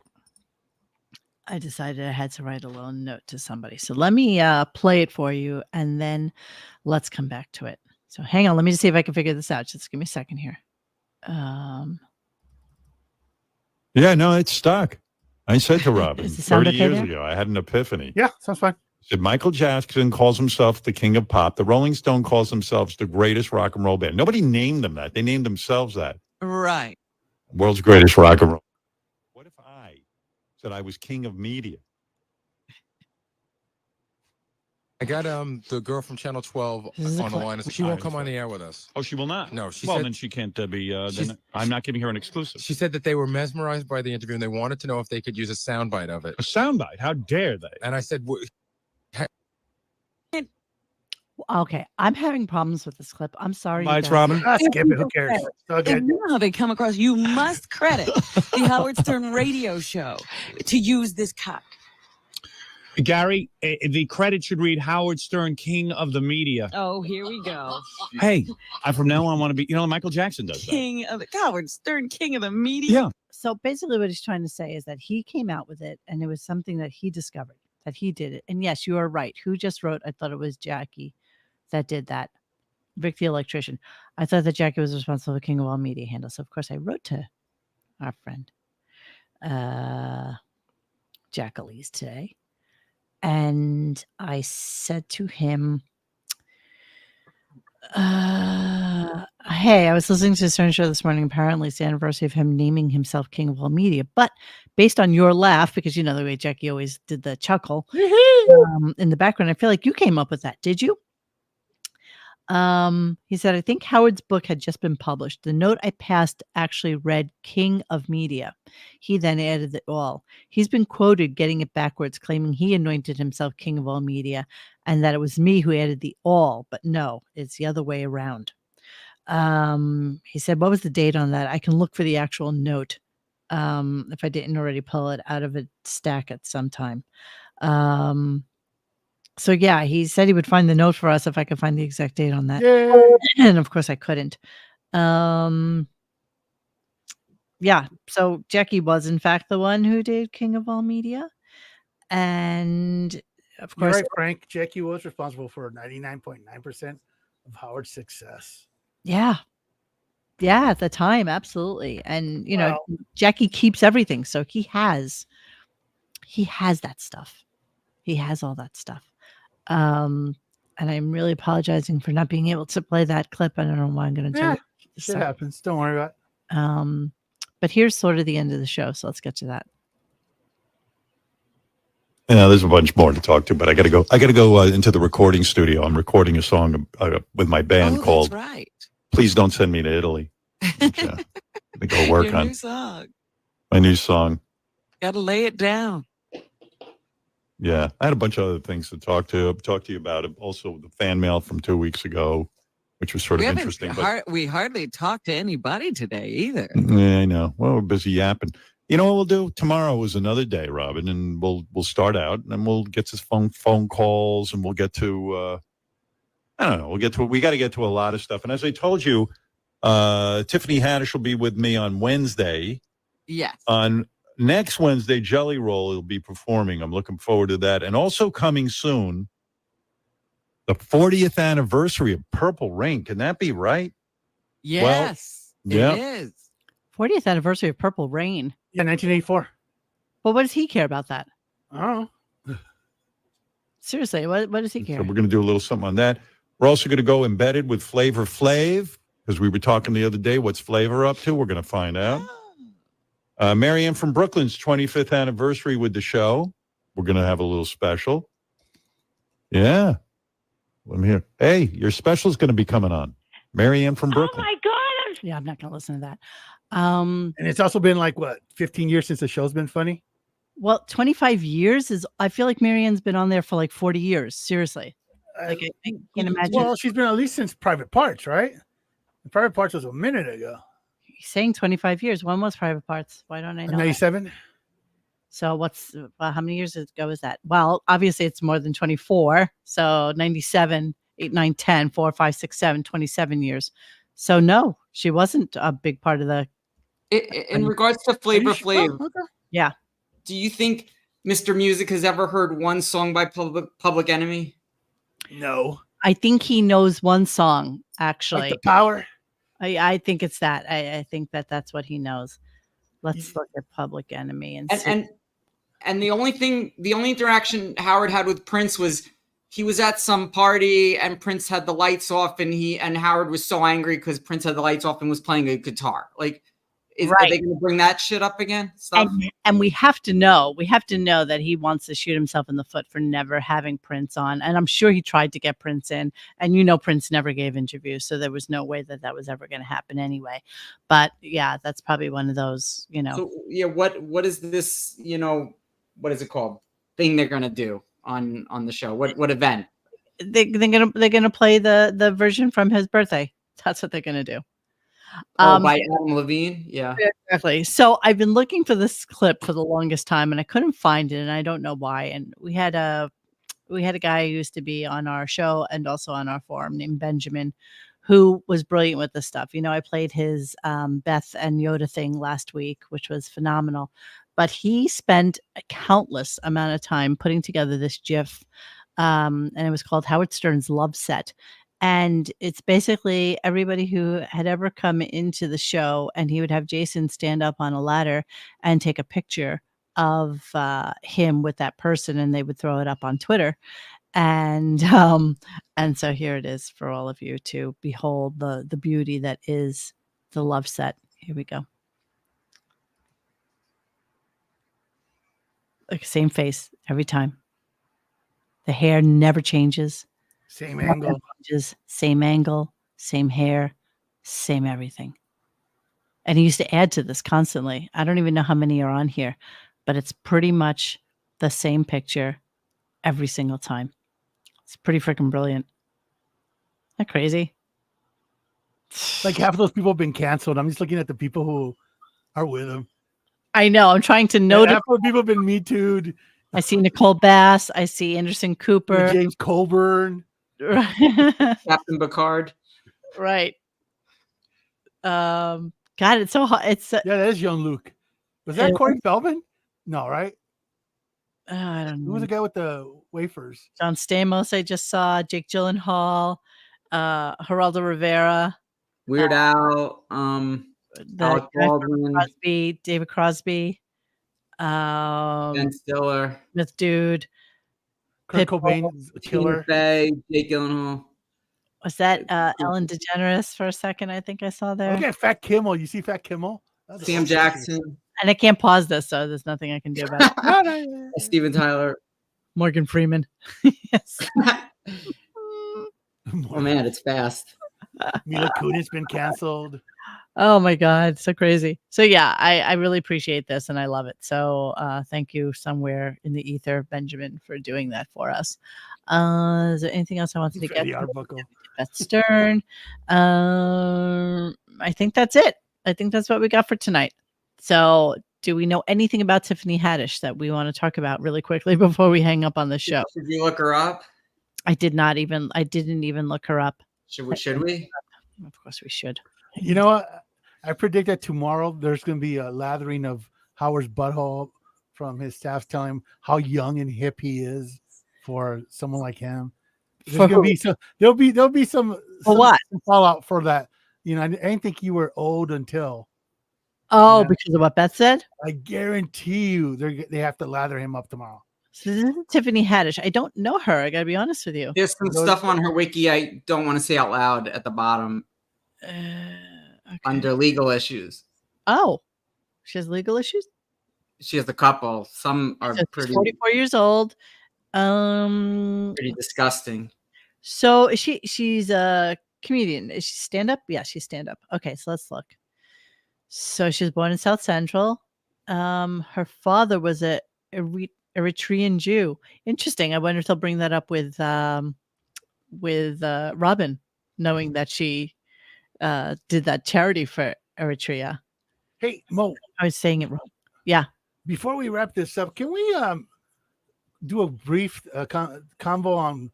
I decided I had to write a little note to somebody. So let me play it for you, and then let's come back to it. So hang on. Let me just see if I can figure this out. Just give me a second here. Yeah, no, it's stuck. I said to Robin Is the sound 30 okay years there? ago, I had an epiphany. Yeah, sounds fine. Said Michael Jackson calls himself the king of pop. The Rolling Stone calls themselves the greatest rock and roll band. Nobody named them that. They named themselves that. Right. World's greatest rock and roll. What if I said I was king of media? I got the girl from Channel 12 on the line. She won't come on the air with us. Oh, she will not? No, she well, said then she can't be. Then I'm not giving her an exclusive. she said that they were mesmerized by the interview and they wanted to know if they could use a soundbite of it. A soundbite? How dare they? And I said, Okay, I'm having problems with this clip. I'm sorry. you Bites, guys. Robin. Skip it. Who cares? It's all good. And you know how they come across. You must credit the Howard Stern radio show to use this cut. Gary, the credit should read Howard Stern, king of the media. Oh, here we go. Hey, I from now on want to be, Michael Jackson does that. King of the Howard Stern, king of the media. Yeah. So basically what he's trying to say is that he came out with it, and it was something that he discovered, that he did it. And yes, you are right. Who just wrote? I thought it was Jackie that did that. Vic the electrician. I thought that Jackie was responsible for king of all media handles. So of course I wrote to our friend Jack Elise today. And I said to him, hey, I was listening to the Stern Show this morning. Apparently it's the anniversary of him naming himself king of all media. But based on your laugh, because you know the way Jackie always did the chuckle in the background, I feel like you came up with that. Did you? He said, I think Howard's book had just been published. The note I passed actually read King of Media. He then added it all. He's been quoted getting it backwards, claiming he anointed himself king of all media and that it was me who added the all, but no, it's the other way around. He said, what was the date on that? I can look for the actual note if I didn't already pull it out of a stack at some time. So yeah, he said he would find the note for us if I could find the exact date on that. And of course I couldn't. Yeah, so Jackie was in fact the one who did King of All Media. And of You're course, right, Frank. Jackie was responsible for 99.9% of Howard's success. yeah. Yeah, at the time, absolutely. And Jackie keeps everything. So he has that stuff. He has all that stuff. And I'm really apologizing for not being able to play that clip. I don't know why I'm going to do it. Shit happens. Don't worry about it. But here's sort of the end of the show. So let's get to that. Yeah, there's a bunch more to talk to, but I got to go into the recording studio. I'm recording a song with my band called That's right. Please Don't Send Me to Italy. Which, I'm gonna go work Your on new song. my new song. Got to lay it down. Yeah, I had a bunch of other things to talk to you about. Also, the fan mail from 2 weeks ago, which was sort of interesting. We hardly talked to anybody today either. Yeah, I know. Well, we're busy yapping. You know what we'll do? Tomorrow is another day, Robin, and we'll start out, and we'll get to phone calls, and we'll get to I don't know. We got to get to a lot of stuff. And as I told you, Tiffany Haddish will be with me on Wednesday. Yes. On next Wednesday, Jelly Roll will be performing. I'm looking forward to that. And also coming soon, the 40th anniversary of Purple Rain. Can that be right? Yes, well, it is. 40th anniversary of Purple Rain. Yeah, 1984. Well, what does he care about that? I don't know. Seriously, what does he care? So we're going to do a little something on that. We're also going to go embedded with Flavor Flav, because we were talking the other day. What's Flavor up to? We're going to find out. Marianne from Brooklyn's 25th anniversary with the show. We're going to have a little special. Yeah. Let me hear. Hey, your special is going to be coming on. Marianne from Brooklyn. Oh my God. Yeah, I'm not going to listen to that. And it's also been 15 years since the show's been funny. Well, 25 years I feel like Marianne's been on there for 40 years. Seriously. I can't imagine. Well, she's been at least since Private Parts, right? And Private Parts was a minute ago. He's saying 25 years. When was Private Parts? Why don't I know? 97. So how many years ago is that? Well, obviously it's more than 24. So 97, 8, 9, 10, 4, 5, 6, 7, 27 years. So no, she wasn't a big part of the. In regards to Flavor Flav, yeah. Do you think Mr. Music has ever heard one song by Public Enemy? No. I think he knows one song, actually. Like The Power? I think it's that. I think that's what he knows. Let's look at Public Enemy and see. And the only interaction Howard had with Prince was he was at some party and Prince had the lights off and Howard was so angry because Prince had the lights off and was playing a guitar. Like, are they going to bring that shit up again? And we have to know that he wants to shoot himself in the foot for never having Prince on. And I'm sure he tried to get Prince in, and Prince never gave interviews. So there was no way that was ever going to happen anyway. But yeah, that's probably one of those, So yeah, what is this, what is it called? Thing they're going to do on the show? What event? They're gonna play the version from his birthday. That's what they're gonna do. By Adam Levine, yeah, exactly. So I've been looking for this clip for the longest time, and I couldn't find it, and I don't know why. And we had a guy who used to be on our show and also on our forum named Benjamin, who was brilliant with this stuff. I played his Beth and Yoda thing last week, which was phenomenal. But he spent a countless amount of time putting together this GIF, and it was called Howard Stern's Love Set. And it's basically everybody who had ever come into the show, and he would have Jason stand up on a ladder and take a picture of him with that person, and they would throw it up on Twitter. And so here it is for all of you to behold the beauty that is the Love Set. Here we go. Like same face every time. The hair never changes. Same angle. Same angle, same hair, same everything. And he used to add to this constantly. I don't even know how many are on here, but it's pretty much the same picture every single time. It's pretty freaking brilliant. Isn't that crazy? Like half of those people have been canceled. I'm just looking at the people who are with him. I know. I'm trying to notice. Half of people have been Me Too'd. I see Nicole Bass. I see Anderson Cooper. James Colburn. Captain Picard. Right. God, it's so hot. It's yeah, that is young Luke. Was that Corey Feldman? No, right? I don't know. Who was the guy with the wafers? John Stamos, I just saw. Jake Gyllenhaal, Geraldo Rivera, Weird Al, Alec Baldwin, David Crosby, Ben Stiller, Smith Dude, Kurt Cobain, Killer, Jake Gyllenhaal. Was that Ellen DeGeneres for a second? I think I saw there. Look at Fat Kimmel. You see Fat Kimmel? Sam Jackson. And I can't pause this, so there's nothing I can do about it. Steven Tyler. Morgan Freeman. Yes. Oh man, it's fast. Mila Kunis been canceled. Oh my God, so crazy. So yeah, I really appreciate this and I love it. So thank you somewhere in the ether, Benjamin, for doing that for us. Is there anything else I wanted to get to? Beth Stern. I think that's it. I think that's what we got for tonight. So do we know anything about Tiffany Haddish that we want to talk about really quickly before we hang up on the show? Should you look her up? I didn't even look her up. Should we? Of course we should. You know what? I predict that tomorrow there's going to be a lathering of Howard's butthole from his staff telling him how young and hip he is for someone like him. There's going to be there'll be some fallout for that. I didn't think you were old until. Oh, because of what Beth said? I guarantee you they have to lather him up tomorrow. So this is Tiffany Haddish. I don't know her. I got to be honest with you. There's some stuff on her wiki I don't want to say out loud at the bottom. Okay. Under legal issues. Oh, she has legal issues? She has a couple. Some are pretty 44 years old. Pretty disgusting. So she's a comedian. Is she stand up? Yeah, she's stand up. Okay, so let's look. So she was born in South Central. Her father was a Eritrean Jew. Interesting. I wonder if they'll bring that up with Robin, knowing that she did that charity for Eritrea. Hey, Mo. I was saying it wrong. Yeah. before we wrap this up, can we do a brief convo on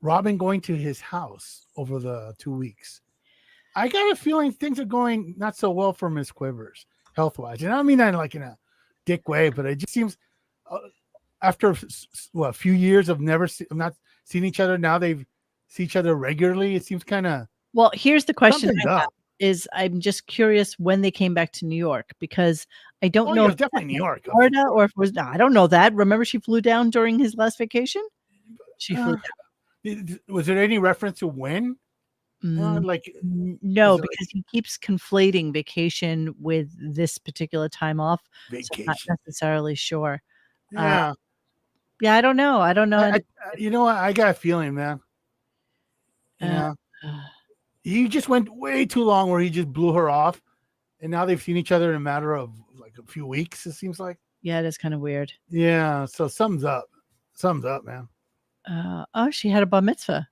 Robin going to his house over the 2 weeks? I got a feeling things are going not so well for Miss Quivers, health-wise. And I don't mean that like in a dick way, but it just seems after a few years of not seeing each other, now they see each other regularly. It seems kind of... Well, here's the question I'm just curious when they came back to New York, because I don't know if definitely New York, Florida, or if it was, I don't know that. Remember, she flew down during his last vacation. She flew down. Was there any reference to when? No, because he keeps conflating vacation with this particular time off. Vacation. So I'm not necessarily sure. Yeah. Yeah, I don't know. I don't know. You know what? I got a feeling, man. Yeah. He just went way too long where he just blew her off. And now they've seen each other in a matter of like a few weeks, it seems like. Yeah, it is kind of weird. Yeah. So sums up, man. She had a bar mitzvah.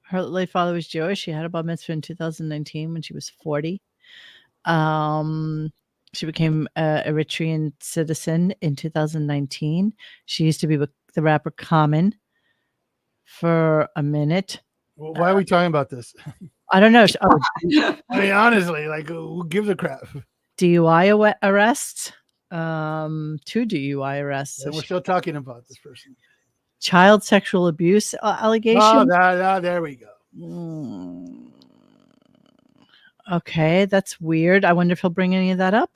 Her late father was Jewish. She had a bar mitzvah in 2019 when she was 40. She became an Eritrean citizen in 2019. She used to be with the rapper Common for a minute. Well, why are we talking about this? I don't know. I mean, honestly, like, who gives a crap? DUI arrests. 2 DUI arrests. Yeah, we're still talking about this person. Child sexual abuse allegation. Oh, there we go. Okay, that's weird. I wonder if he'll bring any of that up.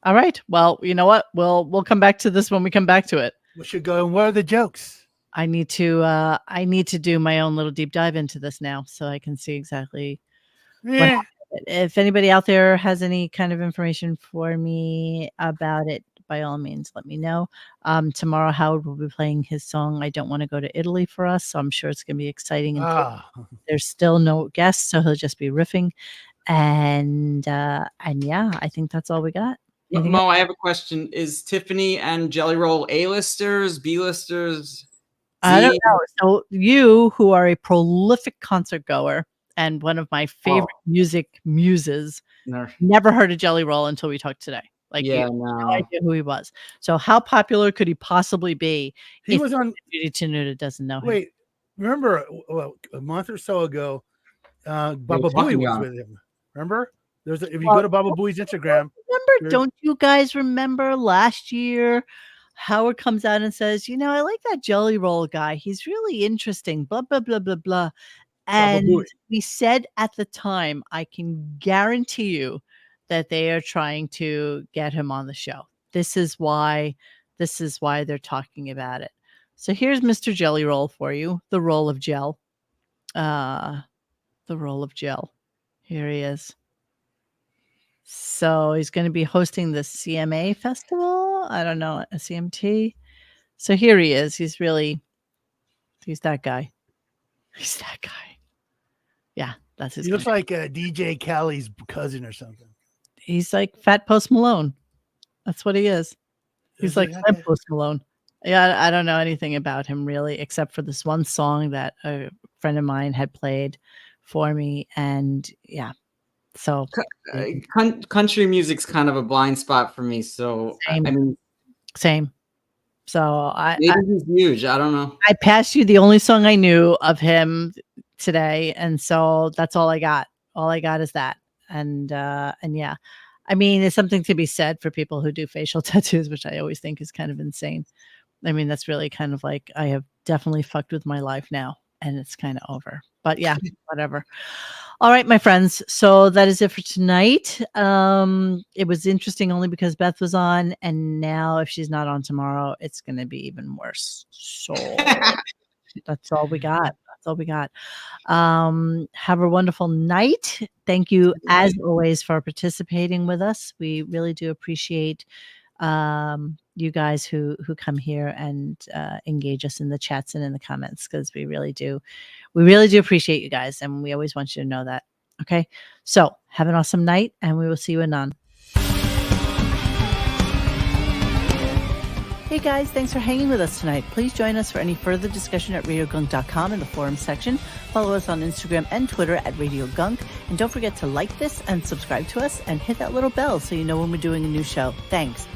All right. Well, you know what? We'll come back to this when we come back to it. We should go. And what are the jokes? I need to do my own little deep dive into this now, so I can see exactly what happened. If anybody out there has any kind of information for me about it, by all means, let me know. Tomorrow, Howard will be playing his song "I Don't Want to Go to Italy" for us, so I'm sure it's going to be exciting. There's still no guests, so he'll just be riffing, and yeah, I think that's all we got. Mo, I have a question: is Tiffany and Jelly Roll A-listers, B-listers? I don't know. So you, who are a prolific concert goer and one of my favorite music muses, never heard of Jelly Roll until we talked today. Like, you had no idea who he was. So how popular could he possibly be? He was on. Judy Tenuta doesn't know him. Wait, remember a month or so ago, Baba Booey was with him. Remember? If you go to Baba Booey's Instagram. Don't you guys remember last year? Howard comes out and says, I like that Jelly Roll guy. He's really interesting, blah, blah, blah, blah, blah. And we said at the time, I can guarantee you that they are trying to get him on the show. This is why they're talking about it. So here's Mr. Jelly Roll for you. The roll of gel. The roll of gel. Here he is. So he's going to be hosting the CMA festival. I don't know, a CMT. So here he is. He's that guy. He's that guy. Yeah, that's his. He looks like DJ Khaled's cousin or something. He's like Fat Post Malone. That's what he is. He's like Fat Post Malone. Yeah, I don't know anything about him really, except for this one song that a friend of mine had played for me. And yeah. So country music's kind of a blind spot for me. So same. So maybe he's huge. I don't know. I passed you the only song I knew of him today, and so that's all I got. All I got is that, and yeah, I mean, there's something to be said for people who do facial tattoos, which I always think is kind of insane. I mean, that's really kind of like I have definitely fucked with my life now, and it's kind of over. But yeah, whatever. All right, my friends. So that is it for tonight. It was interesting only because Beth was on, and now if she's not on tomorrow, it's going to be even worse. So that's all we got. That's all we got. Have a wonderful night. Thank you, as always, for participating with us. We really do appreciate you guys who come here and engage us in the chats and in the comments, because we really do appreciate you guys, and we always want you to know that. Okay, so have an awesome night, and we will see you anon. Hey guys, thanks for hanging with us tonight. Please join us for any further discussion at RadioGunk.com in the forum section. Follow us on Instagram and Twitter at RadioGunk. And don't forget to like this and subscribe to us and hit that little bell so you know when we're doing a new show. Thanks.